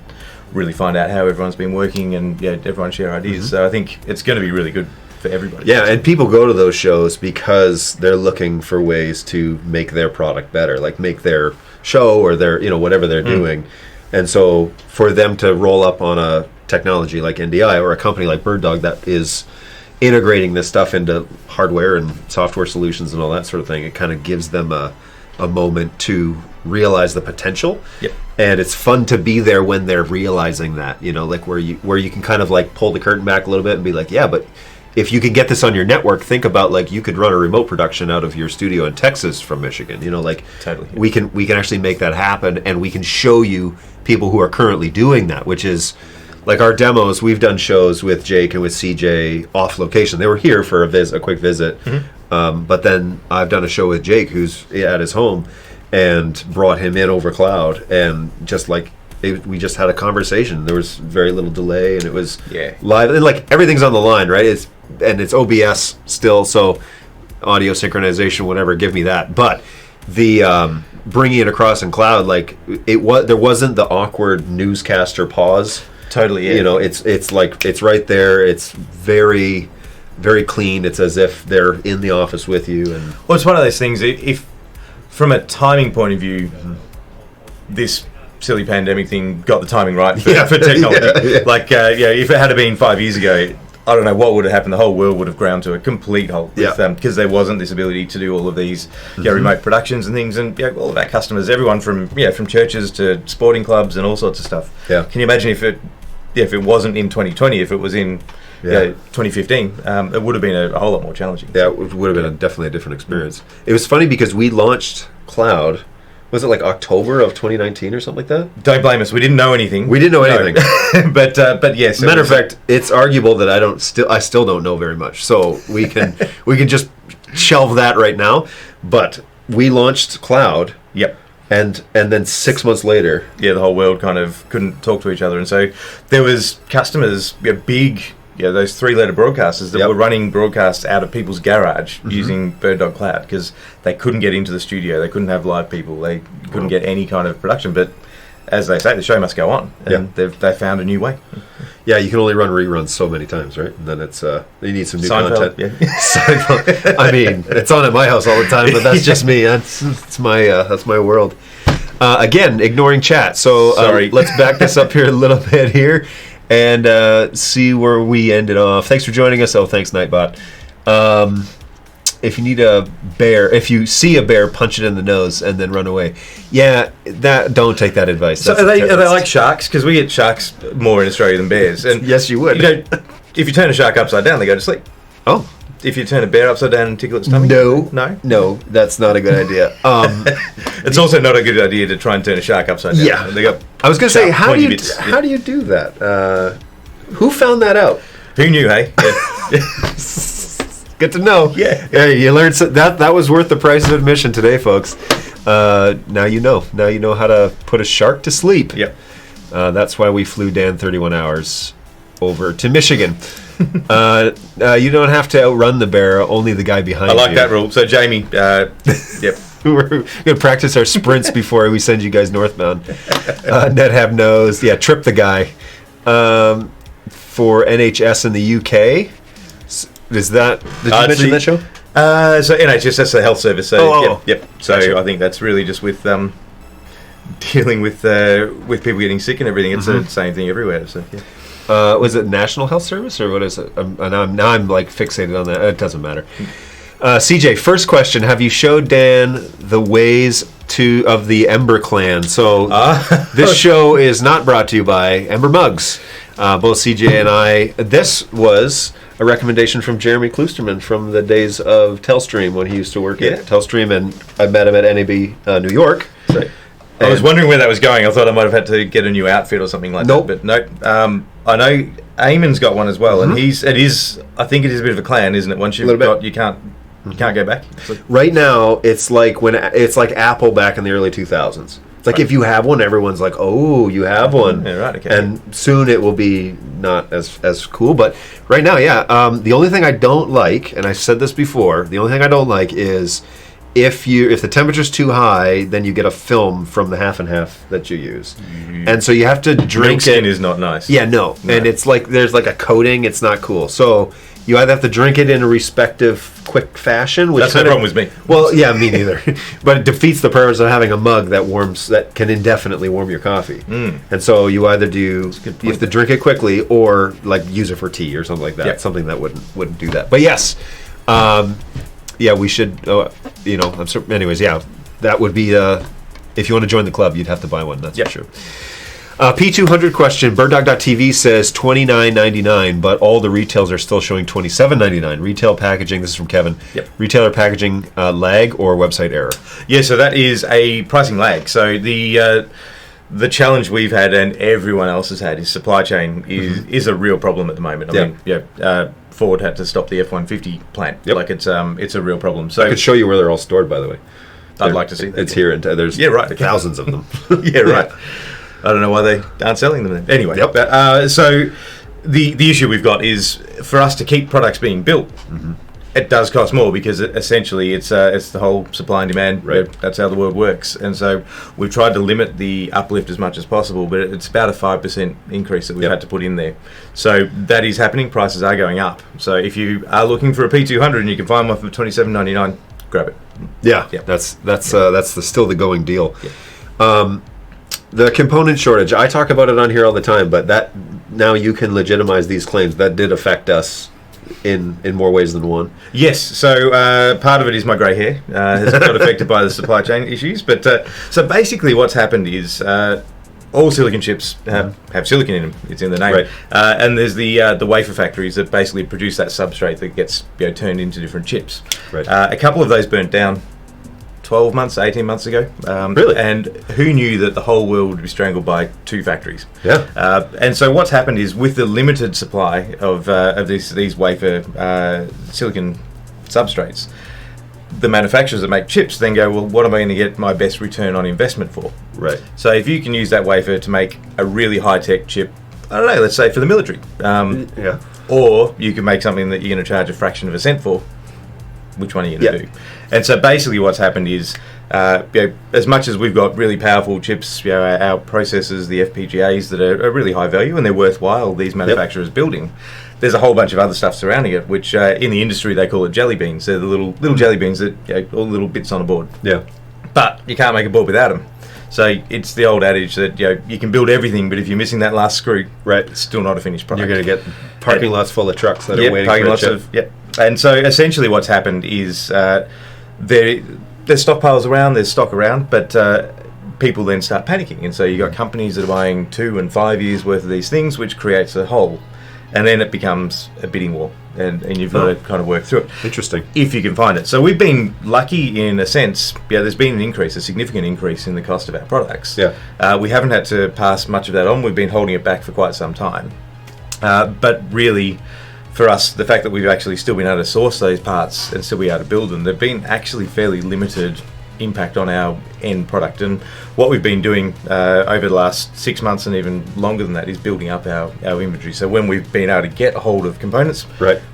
really find out how everyone's been working, and everyone share ideas. So I think it's going to be really good for everybody. Yeah, and people go to those shows because they're looking for ways to make their product better, like make their show or their, whatever they're doing. And so for them to roll up on a technology like NDI or a company like BirdDog that is integrating this stuff into hardware and software solutions and all that sort of thing, it kind of gives them a moment to realize the potential. Yep. And it's fun to be there when they're realizing that, like where you can kind of like pull the curtain back a little bit and be like, yeah, but if you can get this on your network, think about like you could run a remote production out of your studio in Texas from Michigan. Totally. We can actually make that happen, and we can show you people who are currently doing that, which is like our demos. We've done shows with Jake and with CJ off location. They were here for a quick visit, but then I've done a show with Jake who's at his home, and brought him in over cloud, and just like we just had a conversation. There was very little delay, and it was live, and like everything's on the line, right? It's OBS still, so audio synchronization, whatever, give me that. But the bringing it across in cloud, like there wasn't the awkward newscaster pause. Totally, yeah. It's like it's right there. It's very, very clean. It's as if they're in the office with you. And well, it's one of those things. If from a timing point of view, this silly pandemic thing got the timing right for technology. If it had been 5 years ago, I don't know what would have happened. The whole world would have ground to a complete halt because there wasn't this ability to do all of these remote productions and things. And all of our customers, everyone from churches to sporting clubs and all sorts of stuff. Yeah. Can you imagine if it wasn't in 2020, if it was in 2015, it would have been a whole lot more challenging. Yeah, it would have been definitely a different experience. It was funny because we launched Cloud. Was it like October of 2019 or something like that? Don't blame us. We didn't know anything. We didn't know anything. But yes. Matter of fact, it's arguable that I still don't know very much. So we can just shelve that right now. But we launched Cloud. Yep. And then 6 months later, the whole world kind of couldn't talk to each other, and so there was customers, big. Those 3-letter broadcasters that were running broadcasts out of people's garage using BirdDog Cloud because they couldn't get into the studio, they couldn't have live people, they couldn't get any kind of production. But as they say, the show must go on, and they found a new way. Yeah, you can only run reruns so many times, right? And then it's you need some new Seinfeld, content. Seinfeld. I mean, it's on at my house all the time, but that's just me. That's my world. Again, ignoring chat. So let's back this up here a little bit here. And see where we ended off. Thanks for joining us. Oh, thanks, Nightbot. If you need a bear, if you see a bear, punch it in the nose and then run away. Yeah, don't take that advice. So are they like sharks? Because we get sharks more in Australia than bears. And yes, you would. If you turn a shark upside down, they go to sleep. Oh. If you turn a bear upside down and tickle its stomach? No, that's not a good idea. It's also not a good idea to try and turn a shark upside down. Yeah. They got I was going to say, how do you do that? Who found that out? Who knew, hey? Good to know. Yeah. You learned that was worth the price of admission today, folks. Now you know. Now you know how to put a shark to sleep. Yep. That's why we flew Dan 31 hours over to Michigan. You don't have to outrun the bear, only the guy behind you. I like that rule. So, Jamie, yep. We're going to practice our sprints before we send you guys northbound. NetHab knows. Yeah, trip the guy. For NHS in the UK. Did you mention that show? So NHS, that's the health service. So yep. So Gotcha. I think that's really just with dealing with people getting sick and everything. It's the same thing everywhere. So yeah. Was it National Health Service or what is it? Now I'm like fixated on that. It doesn't matter. CJ, first question: have you showed Dan the ways of the Ember Clan? So this show is not brought to you by Ember Mugs. Both CJ and I. This was a recommendation from Jeremy Kloosterman from the days of Telstream when he used to work at Telstream, and I met him at NAB New York. So, I was wondering where that was going. I thought I might have had to get a new outfit or something like that. But no, I know Eamon's got one as well, and I think it is a bit of a clan, isn't it? Once you've got, you can't go back. Right now, it's like Apple back in the early 2000s. It's like if you have one, everyone's like, "Oh, you have one." Yeah, right. Okay. And soon it will be not as cool. But right now, the only thing I don't like, and I said this before, the only thing I don't like is if the temperature's too high, then you get a film from the half and half that you use, and so you have to drink Milk skin is not nice. Yeah, no, and it's like there's like a coating. It's not cool. So you either have to drink it in a respective, quick fashion. Which That's no problem with me. Well, yeah, me neither. But it defeats the purpose of having a mug that can indefinitely warm your coffee. And so you either you have to drink it quickly or like use it for tea or something like that. Yep. Something that wouldn't do that. But yes, we should. Anyways, that would be. If you want to join the club, you'd have to buy one. That's for sure. P200 question. BirdDog.tv says $29.99, but all the retails are still showing $27.99. Retail packaging. This is from Kevin. Yep. Retailer packaging lag or website error. Yeah, so that is a pricing lag. So the challenge we've had and everyone else has had is supply chain is a real problem at the moment. I mean, Ford had to stop the F-150 plant. Yep. Like it's a real problem. So I could show you where they're all stored, by the way. I'd like to see that. It's here, and there's thousands of them. Yeah, right. I don't know why they aren't selling them then. Anyway, so the issue we've got is for us to keep products being built, it does cost more because essentially it's the whole supply and demand. Right. That's how the world works. And so we've tried to limit the uplift as much as possible, but it's about a 5% increase that we've had to put in there. So that is happening. Prices are going up. So if you are looking for a P200 and you can find one for $27.99, grab it. Yeah. That's still the going deal. Yeah. The component shortage, I talk about it on here all the time, but that now you can legitimize these claims. That did affect us in more ways than one. Yes, so part of it is my grey hair has got affected by the supply chain issues. But so basically what's happened is all silicon chips have silicon in them. It's in the name. Right. And there's the wafer factories that basically produce that substrate that gets turned into different chips. Right. A couple of those burnt down 12 months, 18 months ago. Really? And who knew that the whole world would be strangled by two factories? Yeah. And so what's happened is with the limited supply of these wafer silicon substrates, the manufacturers that make chips then go, well, what am I going to get my best return on investment for? Right. So if you can use that wafer to make a really high-tech chip, I don't know, let's say for the military. Or you can make something that you're going to charge a fraction of a cent for. Which one are you going to do? And so basically what's happened is, as much as we've got really powerful chips, our processors, the FPGAs that are really high value and they're worthwhile, these manufacturers building, there's a whole bunch of other stuff surrounding it, which in the industry they call it jelly beans. They're the little jelly beans that all little bits on a board. Yeah. But you can't make a board without them. So it's the old adage that you can build everything, but if you're missing that last screw, it's still not a finished product. You're going to get parking lots full of trucks that are waiting for a chip. And so essentially what's happened is there's stockpiles around, there's stock around, but people then start panicking. And so you got companies that are buying 2 and 5 years worth of these things, which creates a hole. And then it becomes a bidding war. And you've got to kind of work through it. Interesting. If you can find it. So we've been lucky in a sense. There's been an increase, a significant increase in the cost of our products. Yeah. We haven't had to pass much of that on. We've been holding it back for quite some time. But really, for us, the fact that we've actually still been able to source those parts and still be able to build them, they've been actually fairly limited impact on our end product. And what we've been doing over the last 6 months and even longer than that is building up our inventory. So when we've been able to get a hold of components,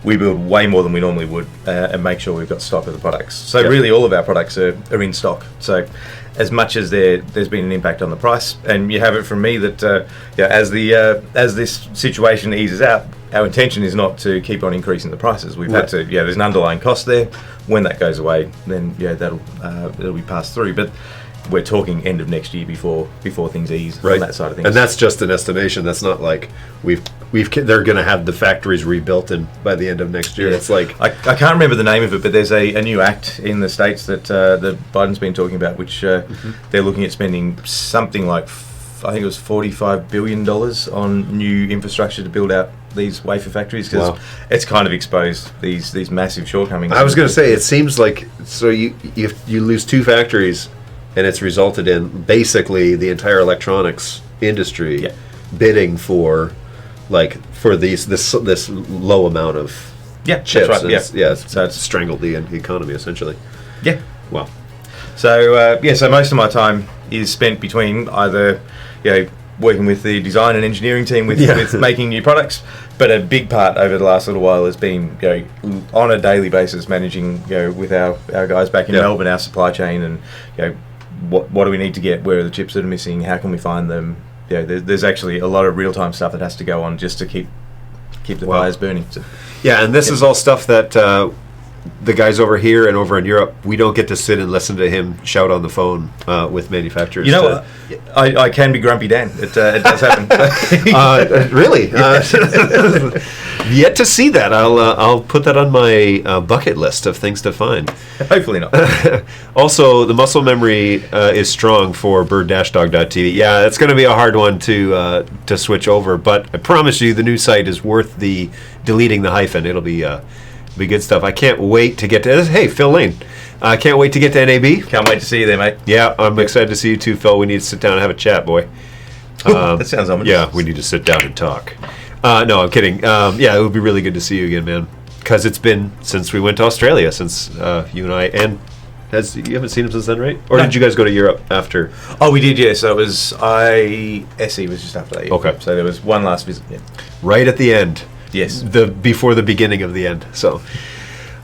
we build way more than we normally would and make sure we've got stock of the products. So really all of our products are in stock. So as much as there's been an impact on the price, and you have it from me that as this situation eases out, our intention is not to keep on increasing the prices. We've had to, there's an underlying cost there. When that goes away, then it'll be passed through. But we're talking end of next year before things ease on that side of things. And that's just an estimation. That's not like they're going to have the factories rebuilt by the end of next year. It's like I can't remember the name of it, but there's a new act in the States that Biden's been talking about, which they're looking at spending something like I think it was $45 billion on new infrastructure to build out these wafer factories, because it's kind of exposed these massive shortcomings. I was going to say, it seems like you lose 2 factories, and it's resulted in basically the entire electronics industry bidding for this low amount of chips. That's right. So it's strangled the economy essentially. Yeah. Wow. So so most of my time is spent between either working with the design and engineering team with making new products, but a big part over the last little while has been on a daily basis managing with our guys back in Melbourne, our supply chain, and what do we need to get, where are the chips that are missing, how can we find them. There's actually a lot of real-time stuff that has to go on just to keep the fires burning. So, and this is all stuff that the guys over here and over in Europe, we don't get to sit and listen to him shout on the phone with manufacturers. You know what? I can be Grumpy Dan. It does happen. Really? Yet to see that. I'll put that on my bucket list of things to find. Hopefully not. Also, the muscle memory is strong for BirdDogDan. Yeah, it's going to be a hard one to switch over, but I promise you the new site is worth the deleting the hyphen. It'll be good stuff. I can't wait to get to this. Hey, Phil Lane. I can't wait to get to NAB. Can't wait to see you there, mate. Yeah, I'm excited to see you too, Phil. We need to sit down and have a chat, boy. That sounds ominous. Yeah, we need to sit down and talk. No, I'm kidding. It would be really good to see you again, man. Because it's been since we went to Australia, since you and I, and you haven't seen him since then, right? Or did you guys go to Europe after? Oh, we did, yeah. So it was SE was just after that. Yeah. Okay. So there was one last visit. Yeah. Right at the end. Yes. Before the beginning of the end. So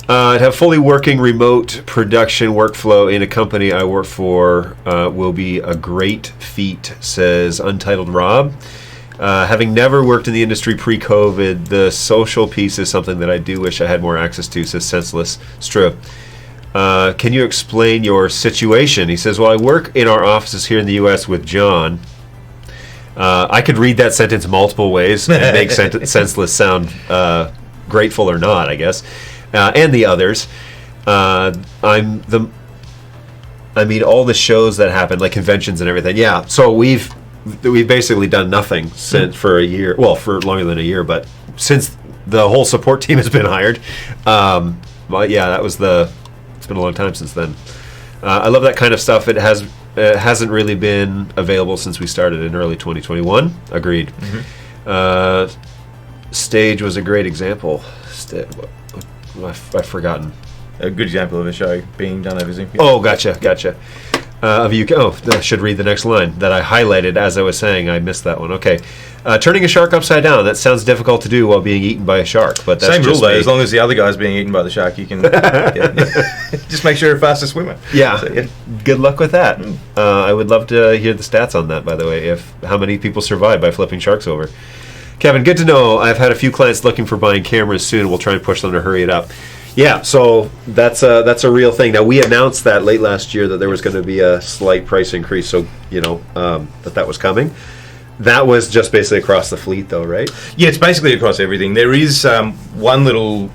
to have fully working remote production workflow in a company I work for will be a great feat, says Untitled Rob. Having never worked in the industry pre-COVID, the social piece is something that I do wish I had more access to, says Senseless Strip. Can you explain your situation? He says, well, I work in our offices here in the U.S. with John. I could read that sentence multiple ways and make Senseless sound grateful or not, I guess. And the others. All the shows that happen, like conventions and everything. Yeah, so we've basically done nothing since for a year. Well, for longer than a year, but since the whole support team has been hired. But yeah, it's been a long time since then. I love that kind of stuff. It hasn't really been available since we started in early 2021. Agreed. Mm-hmm. Stage was a great example. I've forgotten. A good example of a show being done over Zoom. Oh, gotcha. I should read the next line that I highlighted as I was saying. I missed that one. Okay. Turning a shark upside down. That sounds difficult to do while being eaten by a shark. But that's same rule, though. As long as the other guy's being eaten by the shark, you can just make sure you're a faster swimmer. Yeah. So, good luck with that. I would love to hear the stats on that, by the way, how many people survive by flipping sharks over. Kevin, good to know. I've had a few clients looking for buying cameras soon. We'll try and push them to hurry it up. Yeah, so that's a real thing. Now, we announced that late last year that there was going to be a slight price increase, so that was coming. That was just basically across the fleet, though, right? Yeah, it's basically across everything. There is one little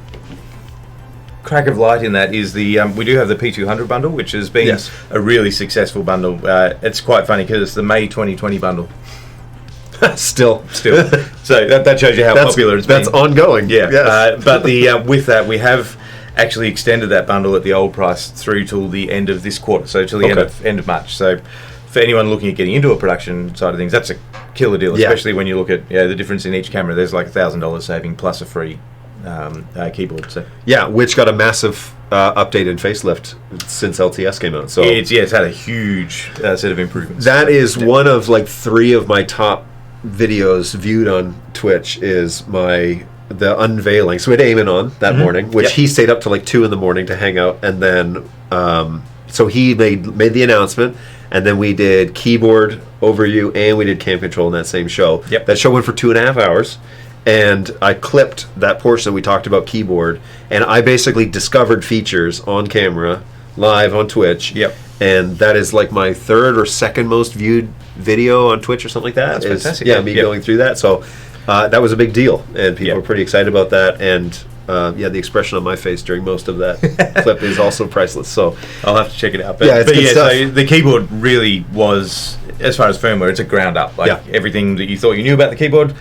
crack of light in that is we do have the P200 Bundle, which has been a really successful bundle. It's quite funny because it's the May 2020 bundle. Still. So that shows you how popular it's been. That's ongoing. Yeah. Yes. But with that, we have actually extended that bundle at the old price through till the end of this quarter, so till the end of March. So for anyone looking at getting into a production side of things, that's a killer deal, especially when you look at the difference in each camera. There's like $1,000 saving plus a free keyboard. So which got a massive updated facelift since LTS came out. So it's had a huge set of improvements. That is one of like 3 of my top videos viewed on Twitch is the unveiling. So we had Eamon on that morning, which he stayed up till like 2 a.m. to hang out, and then so he made the announcement, and then we did keyboard overview and we did cam control in that same show. That show went for 2.5 hours, and I clipped that portion that we talked about keyboard, and I basically discovered features on camera, live on Twitch. Yep. And that is like my third or second most viewed video on Twitch or something like that. That's fantastic. Yeah, me going through that. So that was a big deal, and people were pretty excited about that. And the expression on my face during most of that clip is also priceless. So I'll have to check it out. But, it's good stuff. So the keyboard really was, as far as firmware, it's a ground up. Like everything that you thought you knew about the keyboard,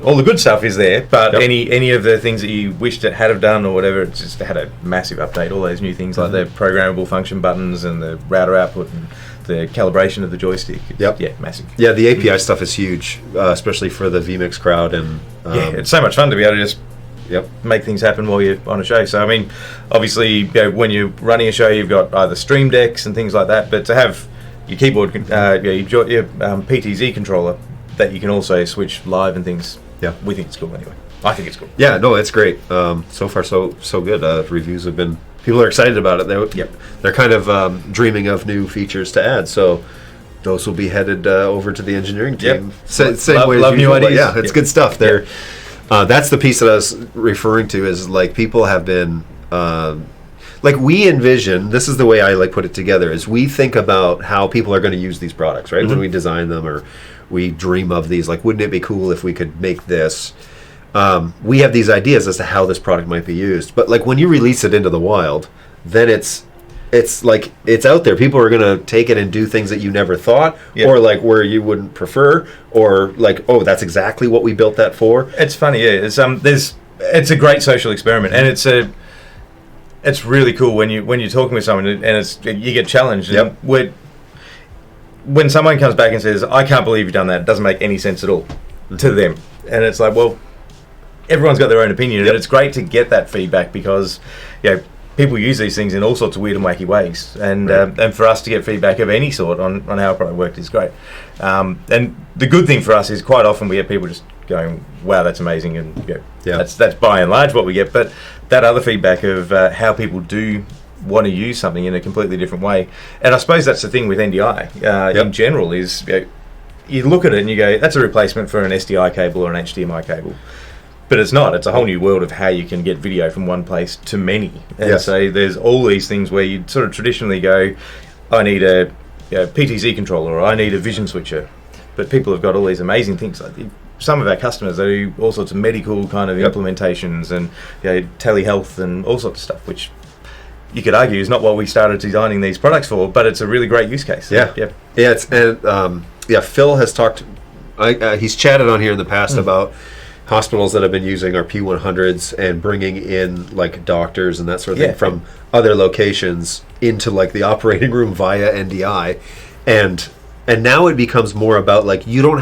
all the good stuff is there, but any of the things that you wished it had have done or whatever, it's just had a massive update. All those new things like the programmable function buttons and the router output and the calibration of the joystick. Yeah, massive. Yeah, the API stuff is huge, especially for the vMix crowd. And it's so much fun to be able to just make things happen while you're on a show. So I mean, obviously, when you're running a show, you've got either stream decks and things like that, but to have your keyboard, your PTZ controller that you can also switch live and things. Yeah, we think it's cool anyway. I think it's cool. Yeah, no, it's great. So far, so good. Reviews have been. People are excited about it. They're kind of dreaming of new features to add. So those will be headed over to the engineering team. Same way as usual. Yeah, it's good stuff. They're that's the piece that I was referring to. Is like people have been. Like we envision, this is the way I like put it together, is we think about how people are going to use these products, right? When we design them or we dream of these, like, wouldn't it be cool if we could make this? We have these ideas as to how this product might be used. But like when you release it into the wild, then it's like it's out there. People are going to take it and do things that you never thought, or like where you wouldn't prefer, or like, oh, that's exactly what we built that for. It's funny, it's a great social experiment, and it's really cool when you're talking with someone and you get challenged. Yep. When someone comes back and says, "I can't believe you've done that," it doesn't make any sense at all to them, and it's like, well, everyone's got their own opinion, and it's great to get that feedback because, people use these things in all sorts of weird and wacky ways, and for us to get feedback of any sort on how a product worked is great. And the good thing for us is quite often we get people just going, "Wow, that's amazing," and that's by and large what we get. But that other feedback of how people do want to use something in a completely different way, and I suppose that's the thing with NDI in general is you look at it and you go, "That's a replacement for an SDI cable or an HDMI cable." But it's not. It's a whole new world of how you can get video from one place to many. And so there's all these things where you sort of traditionally go, I need a PTZ controller or I need a vision switcher. But people have got all these amazing things. Like some of our customers, they do all sorts of medical kind of implementations and telehealth and all sorts of stuff, which you could argue is not what we started designing these products for, but it's a really great use case. Phil has talked, he's chatted on here in the past about hospitals that have been using our P100s and bringing in like doctors and that sort of thing from other locations into like the operating room via NDI, and now it becomes more about like you're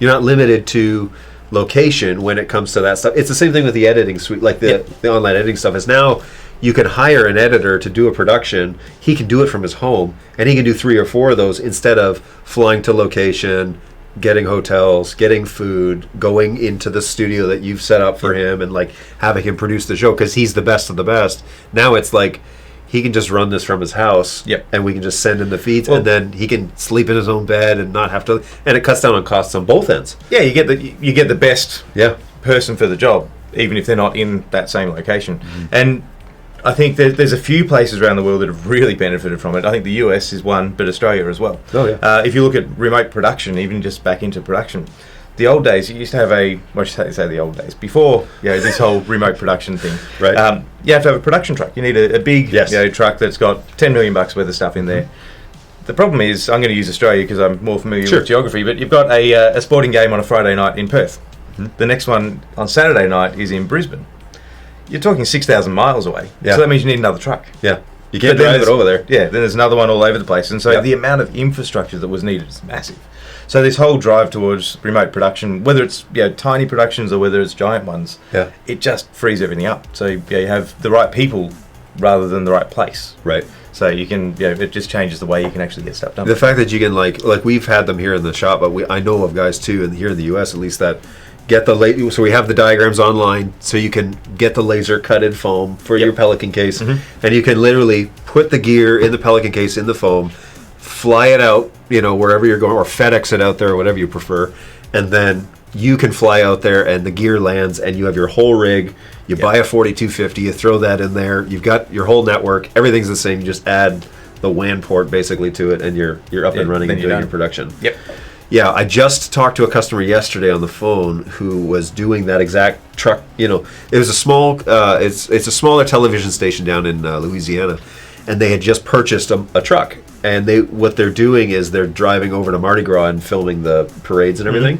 not limited to location when it comes to that stuff. It's the same thing with the editing suite, like the online editing stuff is now you can hire an editor to do a production. He can do it from his home, and he can do 3 or 4 of those instead of flying to location, getting hotels, getting food, going into the studio that you've set up for him, and like having him produce the show because he's the best of the best. Now it's like he can just run this from his house, and we can just send him the feeds, and then he can sleep in his own bed and not have to. And it cuts down on costs on both ends. Yeah, you get the best person for the job, even if they're not in that same location. And I think there's a few places around the world that have really benefited from it. I think the US is one, but Australia as well. Oh, yeah. If you look at remote production, even just back into production, the old days, you used to have say the old days, before this whole remote production thing, right? You have to have a production truck. You need a big truck that's got $10 million worth of stuff in there. The problem is, I'm going to use Australia because I'm more familiar with geography, but you've got a sporting game on a Friday night in Perth. The next one on Saturday night is in Brisbane. You're talking 6,000 miles away. So that means you need another truck. Yeah. You can't drive it over there. Yeah, then there's another one all over the place. And so the amount of infrastructure that was needed is massive. So this whole drive towards remote production, whether it's tiny productions or whether it's giant ones, it just frees everything up. So you have the right people rather than the right place. Right. So you can, it just changes the way you can actually get stuff done. The fact that you can like we've had them here in the shop, but I know of guys too, and here in the US at least, that get so we have the diagrams online, so you can get the laser cutted foam for your Pelican case, and you can literally put the gear in the Pelican case in the foam, fly it out, wherever you're going, or FedEx it out there, or whatever you prefer, and then you can fly out there and the gear lands and you have your whole rig. You buy a 4250, you throw that in there. You've got your whole network. Everything's the same. You just add the WAN port basically to it, and you're up and running and doing your production. Yep. Yeah, I just talked to a customer yesterday on the phone who was doing that exact truck. You know, it was a small, it's a smaller television station down in Louisiana, and they had just purchased a truck. And what they're doing is they're driving over to Mardi Gras and filming the parades and everything.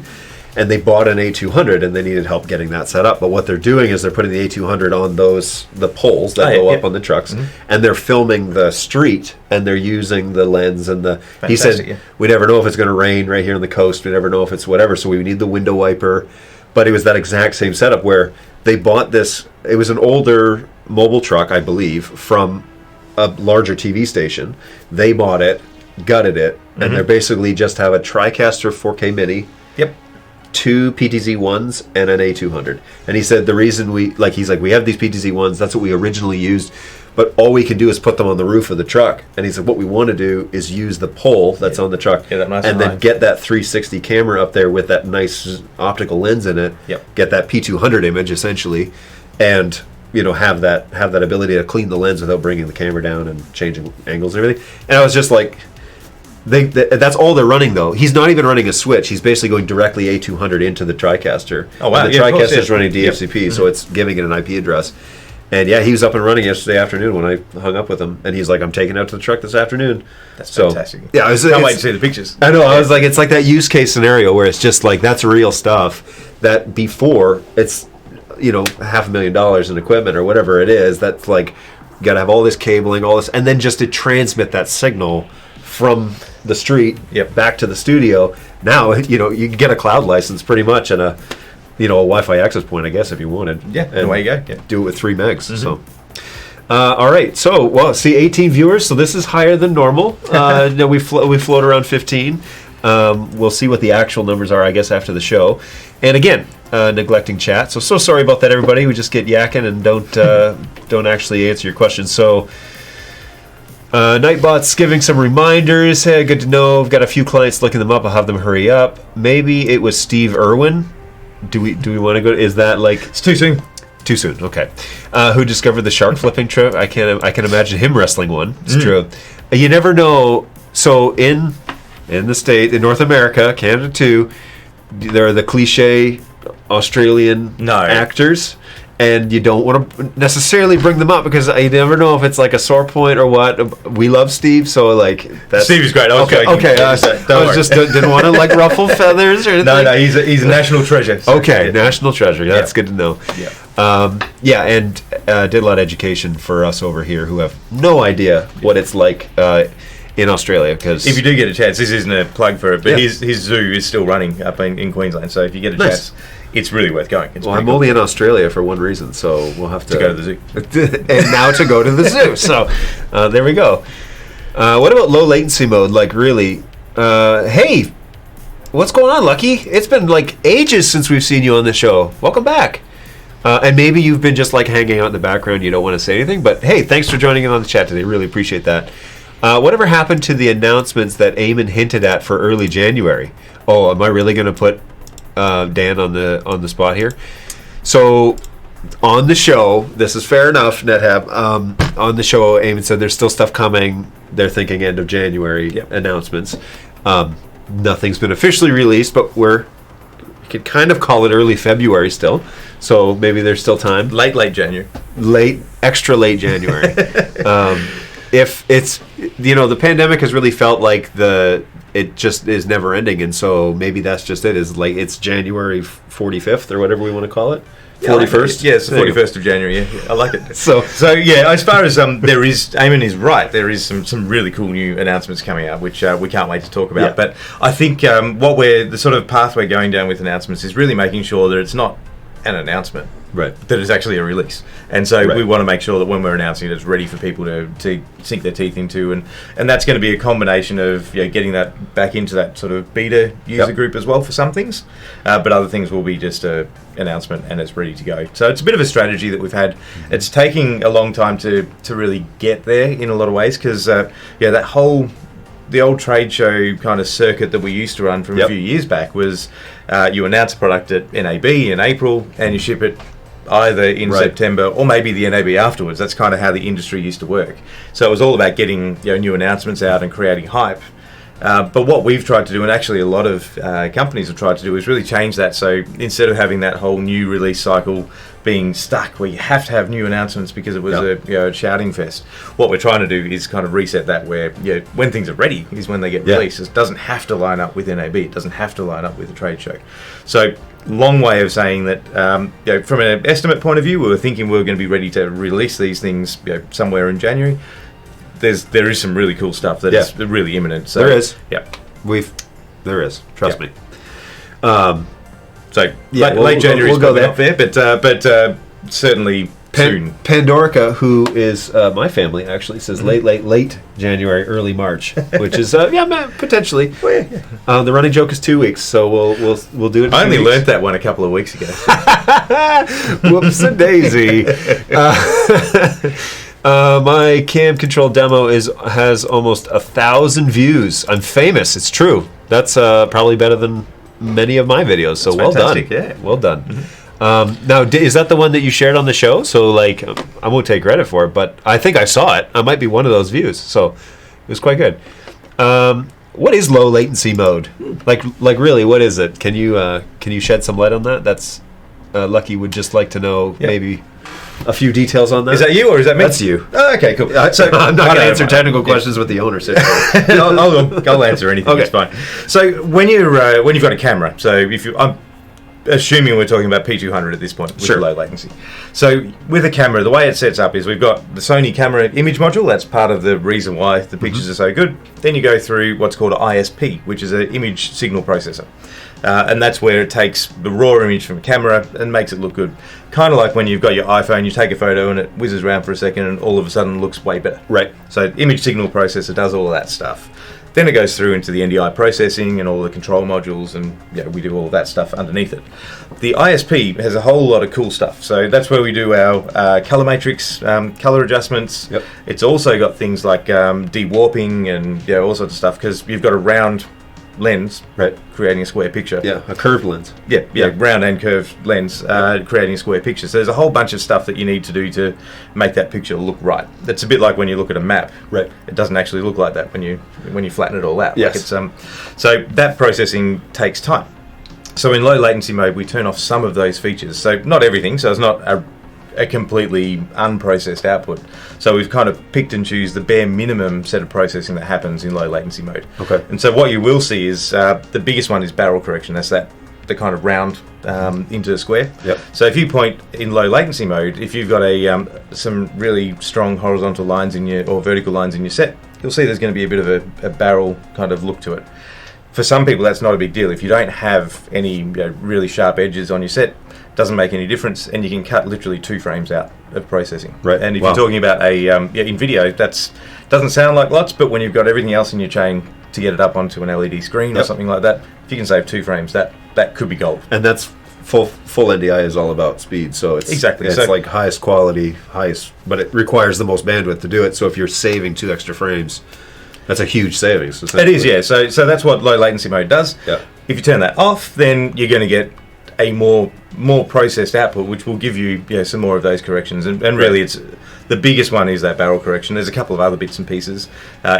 And they bought an A200 and they needed help getting that set up. But what they're doing is they're putting the A200 on the poles that go up on the trucks, and they're filming the street, and they're using the lens and the. Fantastic, he said, we never know if it's going to rain right here on the coast. We never know if it's whatever. So we need the window wiper. But it was that exact same setup where they bought this. It was an older mobile truck, I believe, from a larger TV station. They bought it, gutted it, and they basically just have a TriCaster 4K Mini. Yep. 2 PTZ1s and an A200. And he said the reason we have these PTZ1s, that's what we originally used, but all we can do is put them on the roof of the truck. And he said what we want to do is use the pole that's on the truck and then get that 360 camera up there with that nice optical lens in it. Get that P200 image essentially, and have that ability to clean the lens without bringing the camera down and changing angles and everything. And I was just like, that's all they're running, though. He's not even running a switch. He's basically going directly A200 into the TriCaster. Oh, wow. And the TriCaster is running DHCP, so it's giving it an IP address. And yeah, he was up and running yesterday afternoon when I hung up with him. And he's like, I'm taking it out to the truck this afternoon. That's fantastic. Yeah, can't wait to see the pictures. I know. I was like, it's like that use case scenario where it's just like, that's real stuff that before it's, $500,000 in equipment or whatever it is. That's like, you got to have all this cabling, all this, and then just to transmit that signal from the street back to the studio. Now you can get a cloud license pretty much and a Wi-Fi access point, I guess, if you wanted. And away you go. Do it with 3 megs. So all right, so 18 viewers, so this is higher than normal. We float around 15. We'll see what the actual numbers are, I guess, after the show. And again, neglecting chat, so sorry about that, everybody. We just get yakking and don't actually answer your questions. So Nightbot's giving some reminders. Hey, good to know. I've got a few clients looking them up. I'll have them hurry up. Maybe it was Steve Irwin. Do we want to go? Is that like it's too soon? Too soon. Okay. Who discovered the shark flipping trick? I can imagine him wrestling one. It's true. You never know. So in the state, in North America, Canada too, there are the cliche Australian actors. And you don't want to necessarily bring them up because you never know if it's like a sore point or what. We love Steve, so like that's Steve is great. Okay. I just didn't want to like ruffle feathers or anything. No, he's a national treasure. So. Okay, national treasure. Yeah, that's good to know. And did a lot of education for us over here who have no idea what it's like in Australia. Because if you do get a chance, this isn't a plug for it, but his zoo is still running up in Queensland. So if you get a chance. It's really worth going. I'm only in Australia for one reason, so we'll have to go to the zoo. And now to go to the zoo. So there we go. What about low latency mode? Like really? Hey, what's going on, Lucky? It's been like ages since we've seen you on the show. Welcome back. And maybe you've been just like hanging out in the background. You don't want to say anything, but hey, thanks for joining in on the chat today. Really appreciate that. Whatever happened to the announcements that Eamon hinted at for early January? Oh, am I really going to put Dan on the spot here? So on the show, this is fair enough, NetHab. On the show, Eamon said there's still stuff coming. They're thinking end of January announcements. Nothing's been officially released, but we could kind of call it early February still. So maybe there's still time. Late January. Extra late January. If it's the pandemic has really felt like it just is never ending, and so maybe that's just it. Is like it's January 45th or whatever we want to call it. 41st. Yeah, it's the 41st of January. Yeah, I like it. So yeah, as far as Eamon is right. There is some really cool new announcements coming out, which we can't wait to talk about. But I think the sort of path we're going down with announcements is really making sure that it's not an announcement. Right. That it's actually a release. And so we want to make sure that when we're announcing it, it's ready for people to sink their teeth into. And that's going to be a combination of getting that back into that sort of beta user group as well for some things. But other things will be just an announcement and it's ready to go. So it's a bit of a strategy that we've had. It's taking a long time to really get there in a lot of ways because that whole the old trade show kind of circuit that we used to run from a few years back was you announce a product at NAB in April and you ship it either in September or maybe the NAB afterwards. That's kind of how the industry used to work. So it was all about getting new announcements out and creating hype. But what we've tried to do, and actually a lot of companies have tried to do, is really change that. So instead of having that whole new release cycle being stuck where you have to have new announcements because it was a shouting fest, what we're trying to do is kind of reset that where when things are ready is when they get released. It doesn't have to line up with NAB. It doesn't have to line up with a trade show. So long way of saying that from an estimate point of view, we were thinking we were going to be ready to release these things somewhere in January. There is some really cool stuff that is really imminent. So, there is. Yeah. There is. Trust me. So late January is probably not fair, but certainly soon. Pandorica, who is my family, actually says late January, early March, which is potentially. The running joke is 2 weeks, so we'll do it. I only learnt that one a couple of weeks ago. Whoops-a-daisy. My cam control demo has almost 1,000 views. I'm famous. It's true. That's probably better than many of my videos. So well done. Yeah. Well done. Now, is that the one that you shared on the show? So, like, I won't take credit for it, but I think I saw it. I might be one of those views. So it was quite good. What is low latency mode? Like really, what is it? Can you shed some light on that? That's Lucky would just like to know maybe a few details on that. Is that you or is that me? That's you. Oh, okay, cool. So I'm not going to answer technical questions with the owner sitting there. I'll answer anything. Okay. It's fine. So when you've got a camera, so I'm assuming we're talking about P200 at this point, with low latency. So with a camera, the way it sets up is we've got the Sony camera image module. That's part of the reason why the pictures are so good. Then you go through what's called an ISP, which is an image signal processor. And that's where it takes the raw image from a camera and makes it look good. Kind of like when you've got your iPhone, you take a photo and it whizzes around for a second and all of a sudden looks way better. Right. So image signal processor does all of that stuff. Then it goes through into the NDI processing and all the control modules, and we do all of that stuff underneath it. The ISP has a whole lot of cool stuff. So that's where we do our color matrix, color adjustments. Yep. It's also got things like de-warping and all sorts of stuff, because you've got a round lens creating a square picture. Yeah, a curved lens. Yeah, round and curved lens creating a square picture. So there's a whole bunch of stuff that you need to do to make that picture look right. That's a bit like when you look at a map. Right. It doesn't actually look like that when you flatten it all out. Yes. Like so that processing takes time. So in low latency mode, we turn off some of those features. So not everything. So it's not a completely unprocessed output. So we've kind of picked and choose the bare minimum set of processing that happens in low latency mode. Okay. And so what you will see is the biggest one is barrel correction. That's the kind of round into a square. Yep. So if you point in low latency mode, if you've got some really strong horizontal lines or vertical lines in your set, you'll see there's going to be a bit of a barrel kind of look to it. For some people, that's not a big deal. If you don't have any really sharp edges on your set, doesn't make any difference, and you can cut literally 2 frames out of processing. Right. And if you're talking about in video, that doesn't sound like lots, but when you've got everything else in your chain to get it up onto an LED screen or something like that, if you can save 2 frames, that could be gold. And that's full NDI is all about speed, so it's exactly it's like highest quality, but it requires the most bandwidth to do it. So if you're saving 2 extra frames, that's a huge savings. It is, yeah. So that's what low latency mode does. Yeah. If you turn that off, then you're going to get a more processed output, which will give you some more of those corrections. And really, it's the biggest one is that barrel correction. There's a couple of other bits and pieces.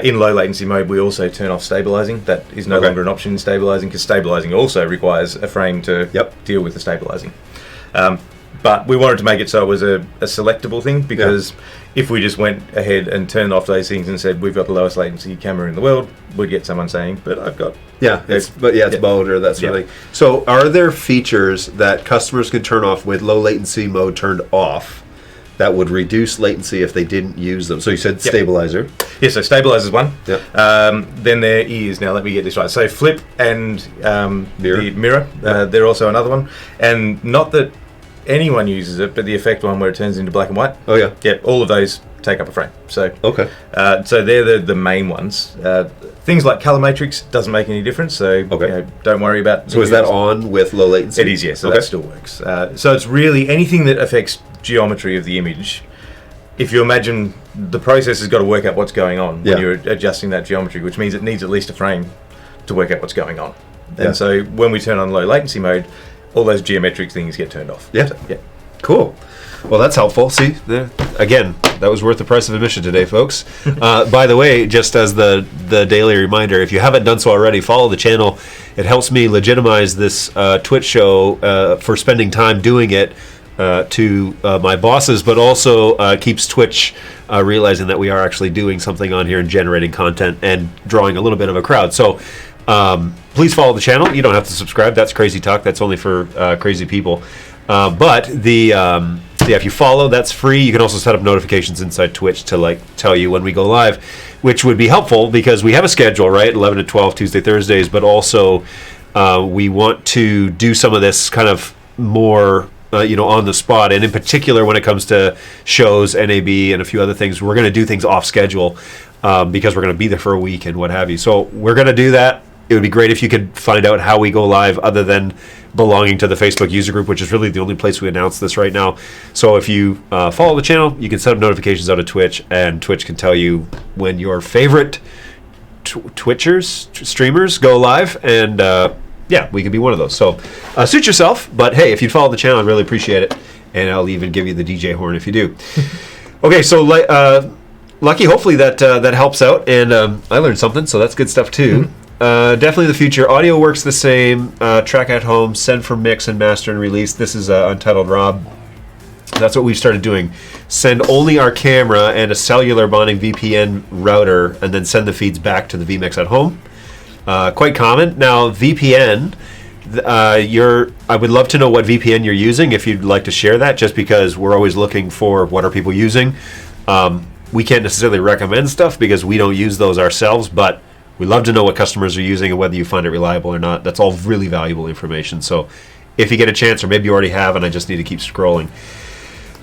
In low latency mode, we also turn off stabilizing. That is no longer an option in stabilizing, because stabilizing also requires a frame to deal with the stabilizing. But we wanted to make it so it was a selectable thing, because if we just went ahead and turned off those things and said we've got the lowest latency camera in the world, we'd get someone saying, but I've got... it's mode or that sort of thing. So are there features that customers can turn off with low latency mode turned off that would reduce latency if they didn't use them? So you said stabilizer. Yeah, so stabilizer is one. Yep. Then there is, now let me get this right, so flip and the mirror, they're also another one. And not that anyone uses it, but the effect one where it turns into black and white. Oh yeah. Yeah, all of those take up a frame. So so they're the main ones. Things like color matrix doesn't make any difference, so don't worry about. So is that on with low latency? It is, yes. So that still works. So it's really anything that affects geometry of the image. If you imagine the process has got to work out what's going on when Yeah. you're adjusting that geometry, which means it needs at least a frame to work out what's going on. Yeah. And so when we turn on low latency mode, all those geometric things get turned off. Yeah. So, yeah. Cool. Well, that's helpful. See, there, again, that was worth the price of admission today, folks. By the way, just as the daily reminder, if you haven't done so already, follow the channel. It helps me legitimize this Twitch show for spending time doing it to my bosses, but also keeps Twitch realizing that we are actually doing something on here and generating content and drawing a little bit of a crowd. So please follow the channel. You don't have to subscribe. That's crazy talk. That's only for crazy people. But if you follow, that's free. You can also set up notifications inside Twitch to tell you when we go live, which would be helpful because we have a schedule, right? 11 to 12, Tuesday, Thursdays, but also we want to do some of this kind of more on the spot, and in particular when it comes to shows, NAB, and a few other things, we're going to do things off schedule because we're going to be there for a week and what have you. So we're going to do that. It would be great if you could find out how we go live other than belonging to the Facebook user group, which is really the only place we announce this right now. So if you follow the channel, you can set up notifications out of Twitch, and Twitch can tell you when your favorite streamers go live, and we could be one of those. So suit yourself, but hey, if you follow the channel, I really appreciate it, and I'll even give you the DJ horn if you do. Okay, so Lucky, hopefully that helps out, and I learned something, so that's good stuff too. Mm-hmm. Definitely the future. Audio works the same. Track at home, send for mix and master and release. This is Untitled Rob. That's what we've started doing. Send only our camera and a cellular bonding VPN router, and then send the feeds back to the vMix at home. Quite common. Now, VPN, I would love to know what VPN you're using if you'd like to share that, just because we're always looking for what are people using. We can't necessarily recommend stuff because we don't use those ourselves, but we love to know what customers are using and whether you find it reliable or not. That's all really valuable information. So if you get a chance, or maybe you already have and I just need to keep scrolling.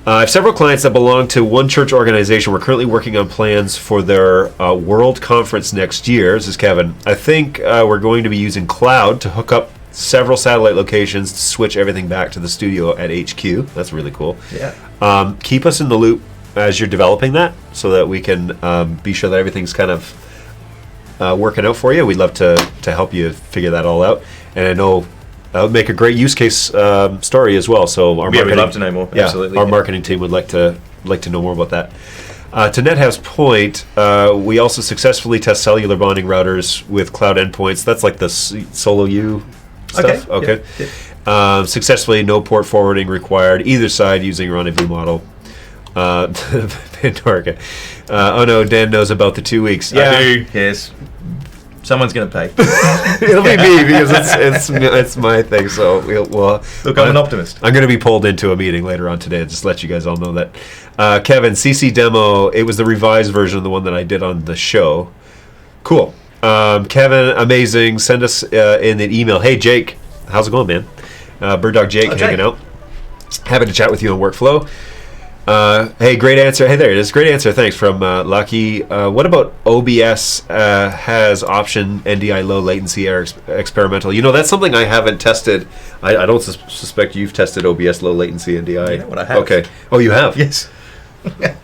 I have several clients that belong to one church organization. We're currently working on plans for their World Conference next year. This is Kevin. I think we're going to be using cloud to hook up several satellite locations to switch everything back to the studio at HQ. That's really cool. Yeah. Keep us in the loop as you're developing that so that we can be sure that everything's kind of working out for you. We'd love to help you figure that all out, and I know that would make a great use case story as well. So our we'd love to know more. Absolutely. Our marketing team would like to know more about that. To NetHouse point, we also successfully test cellular bonding routers with cloud endpoints. That's like the Solo U stuff. Okay. Yep. Successfully, no port forwarding required either side using rendezvous model. Pandorica. Oh no, Dan knows about the 2 weeks. Yeah, I do. Yes. Someone's going to pay. It'll be me because it's my thing. So we'll look. I'm an optimist. I'm going to be pulled into a meeting later on today. Just let you guys all know that. Kevin, CC demo. It was the revised version of the one that I did on the show. Cool. Kevin, amazing. Send us in an email. Hey Jake, how's it going, man? BirdDog Jake hanging out. Happy to chat with you on workflow. Hey, great answer. Hey, there it is. Great answer. Thanks from Lucky. What about OBS has option NDI low latency error experimental? That's something I haven't tested. I don't suspect you've tested OBS low latency NDI. Yeah, what I have. Okay. Oh, you have? Yes.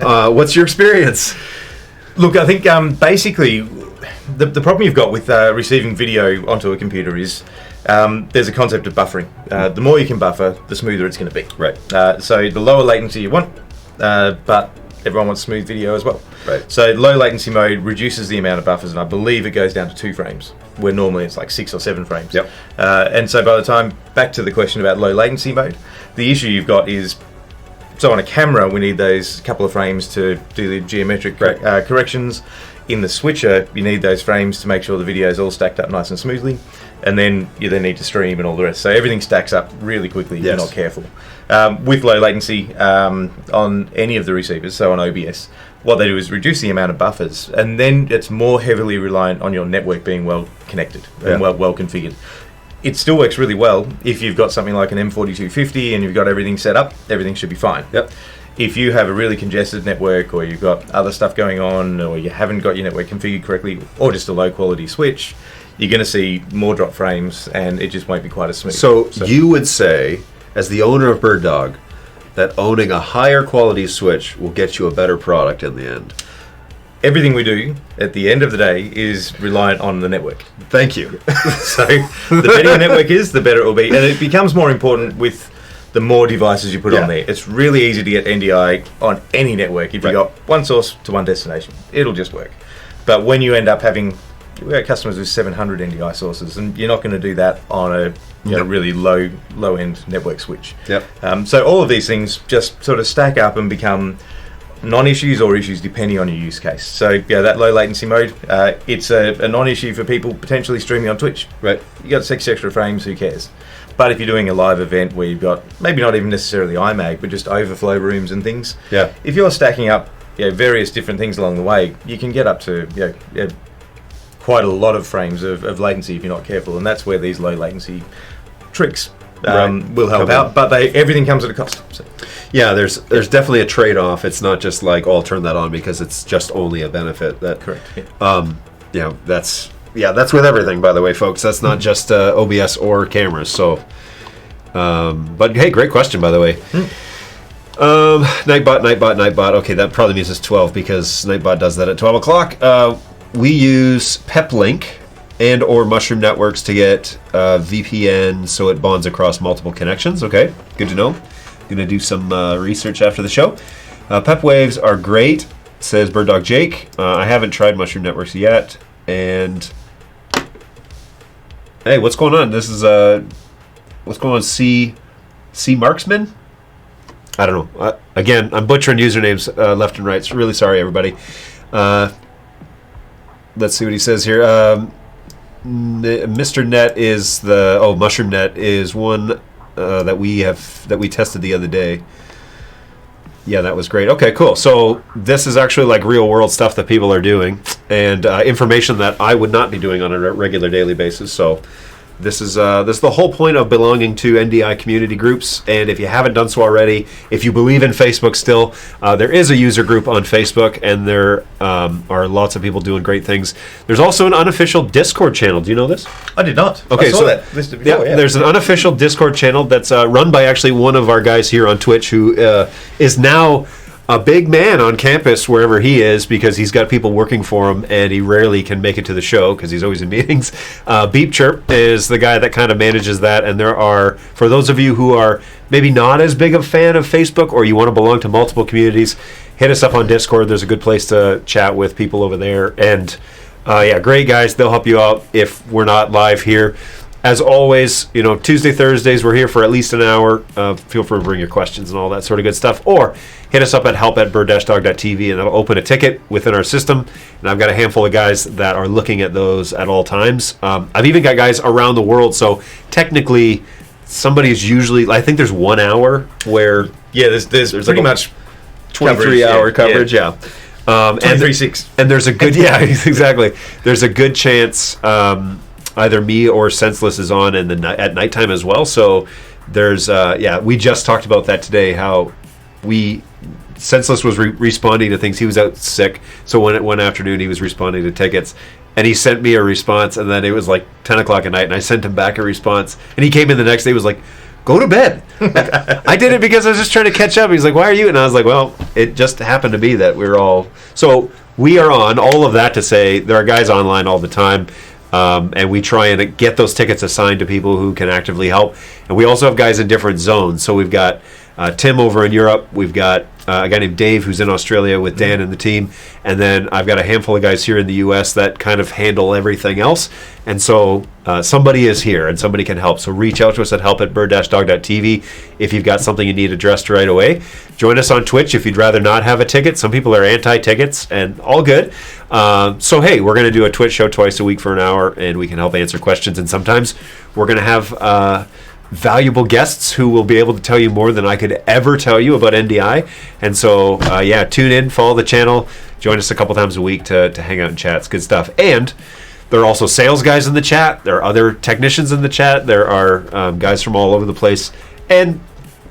What's your experience? Look, I think basically the problem you've got with receiving video onto a computer is there's a concept of buffering. The more you can buffer, the smoother it's going to be. Right. So the lower latency you want, but everyone wants smooth video as well. Right. So low latency mode reduces the amount of buffers, and I believe it goes down to 2 frames, where normally it's like 6 or 7 frames. Yep. And so by the time, back to the question about low latency mode, the issue you've got is, so on a camera we need those couple of frames to do the geometric corrections. In the switcher, you need those frames to make sure the video is all stacked up nice and smoothly, and then you then need to stream and all the rest. So everything stacks up really quickly if you're not careful. With low latency on any of the receivers, so on OBS, what they do is reduce the amount of buffers, and then it's more heavily reliant on your network being well connected and well configured. It still works really well if you've got something like an M4250 and you've got everything set up. Everything should be fine. Yep. If you have a really congested network, or you've got other stuff going on, or you haven't got your network configured correctly, or just a low quality switch, you're going to see more drop frames, and it just won't be quite as smooth. So you would say, as the owner of BirdDog, that owning a higher quality switch will get you a better product in the end? Everything we do at the end of the day is reliant on the network. Thank you. So the better your network is, the better it will be. And it becomes more important with the more devices you put on there. It's really easy to get NDI on any network. If you've got one source to one destination, it'll just work. But when you end up having, we have customers with 700 NDI sources, and you're not going to do that on a really low-end network switch. So all of these things just sort of stack up and become non-issues or issues depending on your use case. So that low latency mode, it's a non-issue for people potentially streaming on Twitch. Right. You got 6 extra frames, who cares? But if you're doing a live event where you've got maybe not even necessarily iMag, but just overflow rooms and things, if you're stacking up various different things along the way, you can get up to quite a lot of frames of latency if you're not careful, and that's where these low latency tricks will help out. But everything comes at a cost. So. Yeah, there's definitely a trade-off. It's not just like, I'll turn that on because it's just only a benefit. That correct. That's with everything, by the way, folks. That's not just OBS or cameras. So, but hey, great question, by the way. Nightbot. Okay, that probably means it's 12 because Nightbot does that at 12 o'clock. We use PepLink and or Mushroom Networks to get VPN so it bonds across multiple connections. Okay, good to know. Going to do some research after the show. Pep Waves are great, says BirdDog Jake. I haven't tried Mushroom Networks yet. And hey, what's going on? This is what's going on? C Marksman? I don't know. Again, I'm butchering usernames left and right. So really sorry, everybody. Let's see what he says here. Mr. Net is Mushroom Net is one that we tested the other day. Yeah, that was great. Okay, cool. So this is actually like real world stuff that people are doing, and information that I would not be doing on a regular daily basis. So this is the whole point of belonging to NDI community groups. And if you haven't done so already, if you believe in Facebook still, there is a user group on Facebook, and there are lots of people doing great things. There's also an unofficial Discord channel. Do you know this? I did not. Okay, I saw that listed before. Yeah, there's an unofficial Discord channel that's run by actually one of our guys here on Twitch, who is now a big man on campus wherever he is, because he's got people working for him and he rarely can make it to the show because he's always in meetings. Beep Chirp is the guy that kind of manages that, and there are, for those of you who are maybe not as big a fan of Facebook or you want to belong to multiple communities, hit us up on Discord. There's a good place to chat with people over there, and great guys. They'll help you out if we're not live here. As always, Tuesday, Thursdays, we're here for at least an hour. Feel free to bring your questions and all that sort of good stuff. Or hit us up at help@bird-dog.tv, and that'll open a ticket within our system. And I've got a handful of guys that are looking at those at all times. I've even got guys around the world. So technically, somebody's usually, I think there's 1 hour where... Yeah, there's pretty like much 23-hour coverage, yeah. 23/6. And there's a good... Yeah, exactly. There's a good chance... either me or Senseless is on at nighttime as well. So there's we just talked about that today, how Senseless was responding to things. He was out sick, so one afternoon he was responding to tickets, and he sent me a response, and then it was like 10 o'clock at night, and I sent him back a response, and he came in the next day, he was like, go to bed. I did it because I was just trying to catch up. He's like, why are you? And I was like, well, it just happened to be that we're all... So we are on, all of that to say, there are guys online all the time. And we try and get those tickets assigned to people who can actively help. And we also have guys in different zones. So we've got Tim over in Europe. We've got a guy named Dave who's in Australia with Dan and the team. And then I've got a handful of guys here in the U.S. that kind of handle everything else. And so somebody is here and somebody can help. So reach out to us at help@bird-dog.tv if you've got something you need addressed right away. Join us on Twitch if you'd rather not have a ticket. Some people are anti-tickets, and all good. So, hey, we're going to do a Twitch show twice a week for an hour, and we can help answer questions. And sometimes we're going to have valuable guests who will be able to tell you more than I could ever tell you about NDI. And so, tune in, follow the channel, join us a couple times a week to hang out and chat. It's good stuff. And there are also sales guys in the chat. There are other technicians in the chat. There are guys from all over the place. And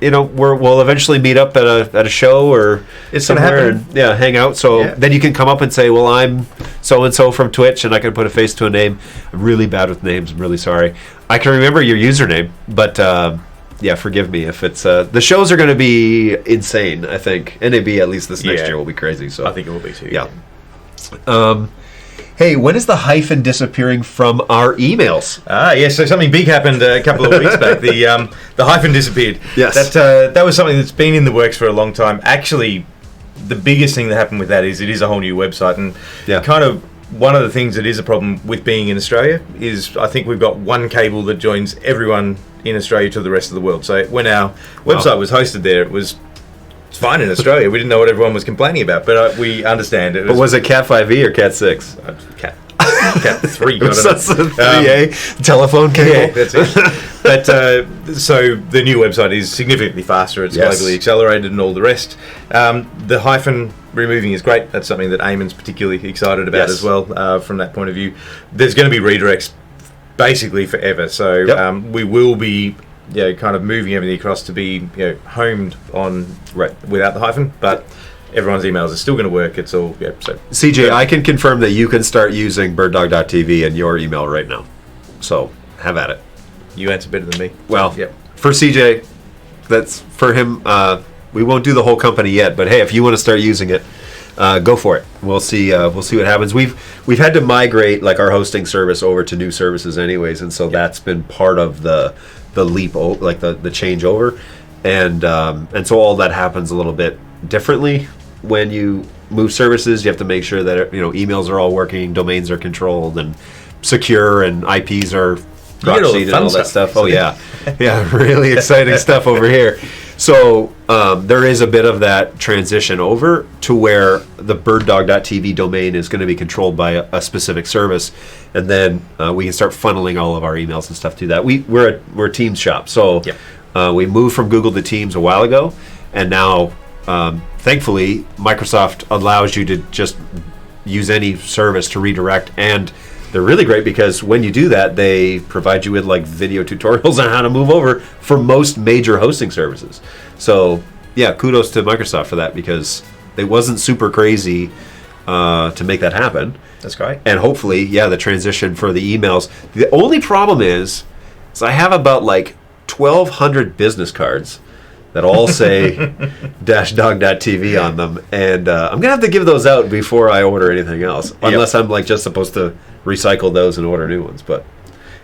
we'll eventually meet up at a show or it's somewhere and hang out. So then you can come up and say, well, I'm so-and-so from Twitch, and I can put a face to a name. I'm really bad with names. I'm really sorry. I can remember your username, but yeah, forgive me if it's the shows are going to be insane. I think NAB at least this next year will be crazy. So I think it will be too. Yeah. Hey, when is the hyphen disappearing from our emails? Yes. So something big happened a couple of weeks back. The hyphen disappeared. Yes. That was something that's been in the works for a long time. Actually, the biggest thing that happened with that is it is a whole new website, and kind of one of the things that is a problem with being in Australia is I think we've got one cable that joins everyone in Australia to the rest of the world. So when our website was hosted there, it's fine in Australia. We didn't know what everyone was complaining about, but we understand it. But was it Cat 5e or Cat 6? Cat 3. That's a 3A telephone cable. Yeah, that's it. But so the new website is significantly faster. It's globally accelerated and all the rest. The hyphen removing is great. That's something that Eamon's particularly excited about as well. From that point of view, there's going to be redirects basically forever. So we will be kind of moving everything across to be homed on without the hyphen, but everyone's emails are still going to work. It's all so CJ, I can confirm that you can start using BirdDog.tv in your email right now. So have at it. You answer better than me. Well, for CJ, that's for him. We won't do the whole company yet, but hey, if you want to start using it, go for it. We'll see. We'll see what happens. We've had to migrate like our hosting service over to new services, anyways, and so that's been part of the leap, like the changeover, and so all that happens a little bit differently when you move services. You have to make sure that emails are all working, domains are controlled and secure, and IPs are proxied and all that stuff. Oh yeah, really exciting stuff over here. So there is a bit of that transition over to where the BirdDog.tv domain is going to be controlled by a specific service, and then we can start funneling all of our emails and stuff to that. We're a Teams shop, so we moved from Google to Teams a while ago, and now thankfully Microsoft allows you to just use any service to redirect, and they're really great because when you do that, they provide you with like video tutorials on how to move over for most major hosting services. So yeah, kudos to Microsoft for that, because it wasn't super crazy to make that happen. That's great. And hopefully, the transition for the emails. The only problem is I have about like 1,200 business cards that all say -dog.tv on them, and I'm gonna have to give those out before I order anything else, unless I'm like just supposed to recycle those and order new ones. But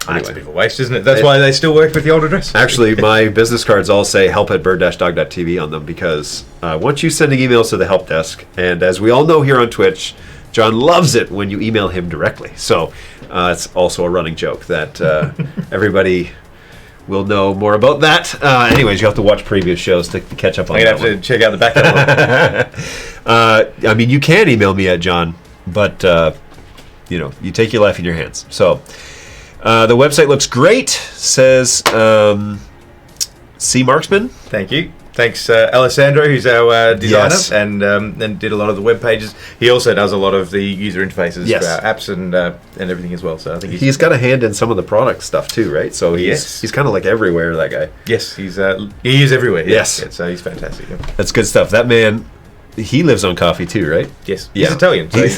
anyway, it's a bit of a waste, isn't it? That's why they still work with the old address. Actually, my business cards all say help@bird-dog.tv on them, because once you sending emails to the help desk, and as we all know here on Twitch, John loves it when you email him directly. So it's also a running joke that everybody will know more about that. Anyways, you have to watch previous shows to catch up on that. I'm going to have to check out the back catalog. I mean, you can email me at John, but you take your life in your hands. So the website looks great, says C. Marksman. Thank you. Thanks, Alessandro, who's our designer, and did a lot of the web pages. He also does a lot of the user interfaces for our apps and everything as well. So I think he's got a hand in some of the product stuff too, right? So he's kind of like everywhere, that guy. Yes, he is everywhere. Yes, so he's fantastic. Yeah. That's good stuff. That man, he lives on coffee too, right? Yes, he's Italian. So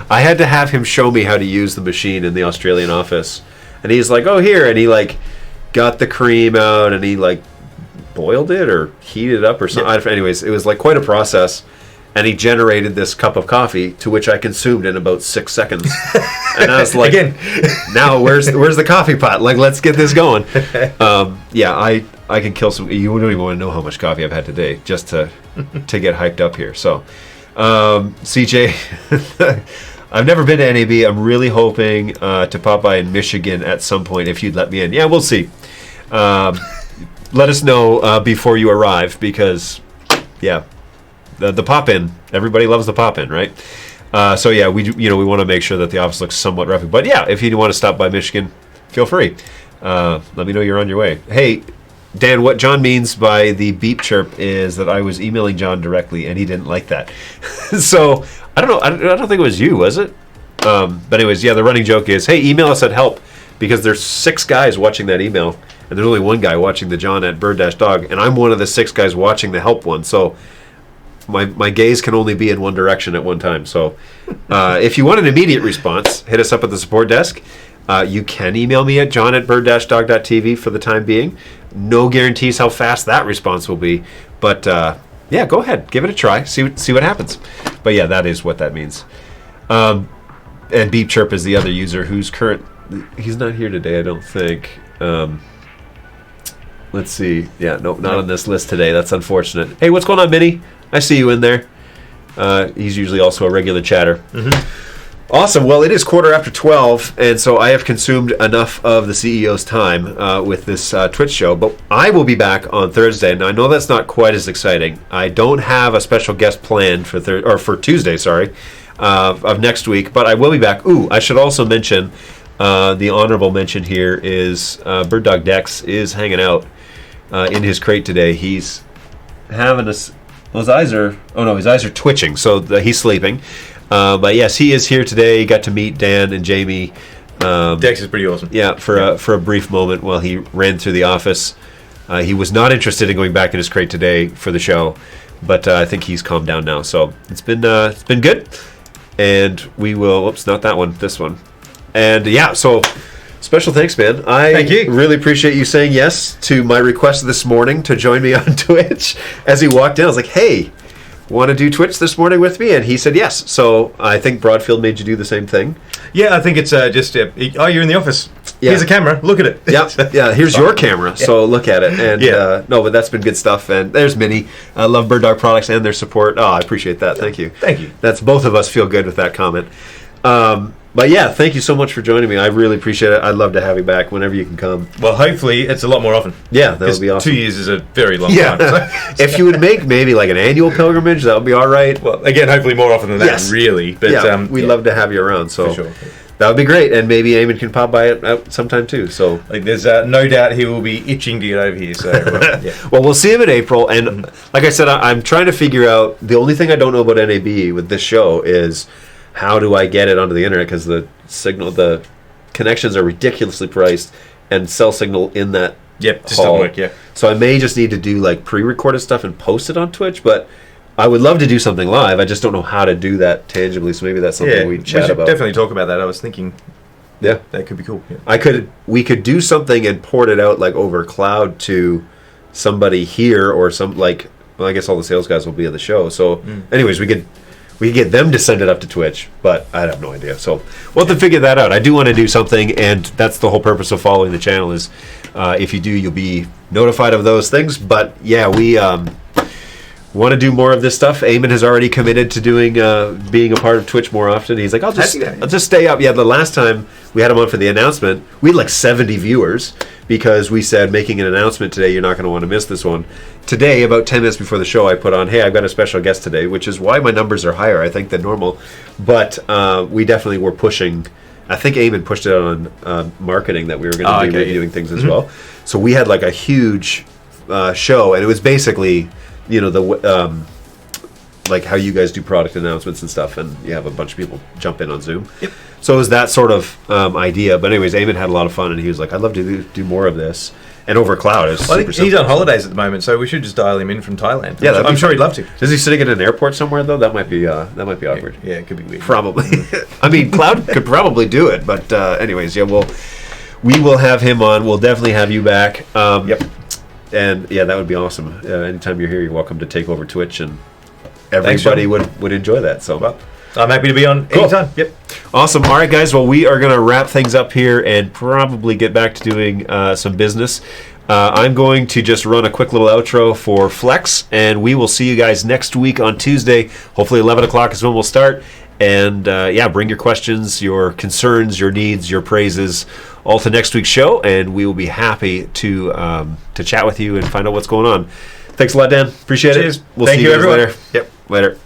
I had to have him show me how to use the machine in the Australian office, and he's like, "Oh, here," and he like got the cream out, and he like boiled it or heated it up or something. Anyways, it was like quite a process, and he generated this cup of coffee, to which I consumed in about 6 seconds. And I was like, now where's the coffee pot? Like, let's get this going. I can kill some. You don't even want to know how much coffee I've had today just to get hyped up here. So CJ, I've never been to NAB. I'm really hoping to pop by in Michigan at some point, if you'd let me in. Yeah, we'll see. Let us know before you arrive, because, the pop-in. Everybody loves the pop-in, right? We want to make sure that the office looks somewhat rough. But if you want to stop by Michigan, feel free. Let me know you're on your way. Hey, Dan, what John means by the beep chirp is that I was emailing John directly, and he didn't like that. So I don't know. I don't think it was you, was it? But anyways, the running joke is, hey, email us at help, because there's 6 guys watching that email. And there's only 1 guy watching the John at Bird-Dog, and I'm one of the 6 guys watching the help one. So my gaze can only be in one direction at one time. So if you want an immediate response, hit us up at the support desk. You can email me at john@bird-dog.tv for the time being. No guarantees how fast that response will be, but yeah, go ahead, give it a try, see what happens. But yeah, that is what that means. And Beep Chirp is the other user who's he's not here today, I don't think. Let's see. Yeah, nope, not on this list today. That's unfortunate. Hey, what's going on, Minnie? I see you in there. He's usually also a regular chatter. Awesome. Well, it is 12:15, and so I have consumed enough of the CEO's time with this Twitch show, but I will be back on Thursday. Now, I know that's not quite as exciting. I don't have a special guest planned for Tuesday, of next week, but I will be back. Ooh, I should also mention, the honorable mention here is BirdDog Dex is hanging out in his crate today. He's having his eyes are twitching, so he's sleeping. But yes, he is here today. Got to meet Dan and Jamie. Dex is pretty awesome. Yeah, for a brief moment while he ran through the office. He was not interested in going back in his crate today for the show, but I think he's calmed down now. So it's been good, and we will. Oops, not that one. This one, and yeah. So special thanks, man. Thank you. Really appreciate you saying yes to my request this morning to join me on Twitch. As he walked in, I was like, "Hey, want to do Twitch this morning with me?" And he said yes. So I think Broadfield made you do the same thing. Yeah, I think it's just you're in the office. Yeah. Here's a camera. Look at it. Yeah. Here's your camera. So look at it. And no, but that's been good stuff. And there's Minnie. I love BirdDog products and their support. Oh, I appreciate that. Thank you. Thank you. That's both of us feel good with that comment. But yeah, thank you so much for joining me. I really appreciate it. I'd love to have you back whenever you can come. Well, hopefully it's a lot more often. Yeah, that would be awesome. 2 years is a very long time. So. If you would make maybe like an annual pilgrimage, that would be all right. Well, again, hopefully more often than that, really. But yeah, we'd love to have you around. So for sure. That would be great, and maybe Eamon can pop by it out sometime too. So there's no doubt he will be itching to get over here. So yeah. Well, we'll see him in April, and like I said, I'm trying to figure out. The only thing I don't know about NAB with this show is how do I get it onto the internet, because the connections are ridiculously priced, and cell signal in that just doesn't work. Yeah. So I may just need to do like pre-recorded stuff and post it on Twitch, but I would love to do something live. I just don't know how to do that tangibly, so maybe that's something we chat about. Definitely talk about that. I was thinking, that could be cool. Yeah. We could do something and port it out like over cloud to somebody here, or I guess all the sales guys will be at the show. So, anyways, we could get them to send it up to Twitch, but I have no idea. So we'll have to figure that out. I do want to do something, and that's the whole purpose of following the channel is if you do, you'll be notified of those things. But yeah, we want to do more of this stuff. Eamon has already committed to doing being a part of Twitch more often. He's like, I'll just stay up. Yeah, the last time we had him on for the announcement, we had like 70 viewers because we said making an announcement today, you're not going to want to miss this one. Today, about 10 minutes before the show, I put on, hey, I've got a special guest today, which is why my numbers are higher, I think, than normal. But we definitely were pushing. I think Eamon pushed it on marketing that we were going to be reviewing things as well. So we had like a huge show, and it was basically, like how you guys do product announcements and stuff, and you have a bunch of people jump in on Zoom. Yep. So it was that sort of idea. But anyways, Eamon had a lot of fun, and he was like, I'd love to do more of this. And over cloud is super simple. He's on holidays at the moment, so we should just dial him in from Thailand. Yeah, I'm sure he'd love to. Is he sitting at an airport somewhere though? That might be awkward. Yeah, it could be weird. Probably. I mean, cloud could probably do it, but anyways, yeah, we will have him on. We'll definitely have you back. Yep. And yeah, that would be awesome. Anytime you're here, you're welcome to take over Twitch, and everybody would enjoy that. So. Well, I'm happy to be on anytime. Yep. Awesome. All right, guys. Well, we are going to wrap things up here and probably get back to doing some business. I'm going to just run a quick little outro for Flex, and we will see you guys next week on Tuesday. Hopefully 11 o'clock is when we'll start. And bring your questions, your concerns, your needs, your praises, all to next week's show, and we will be happy to chat with you and find out what's going on. Thanks a lot, Dan. Appreciate it. We'll see you guys everyone. later. Yep. Later.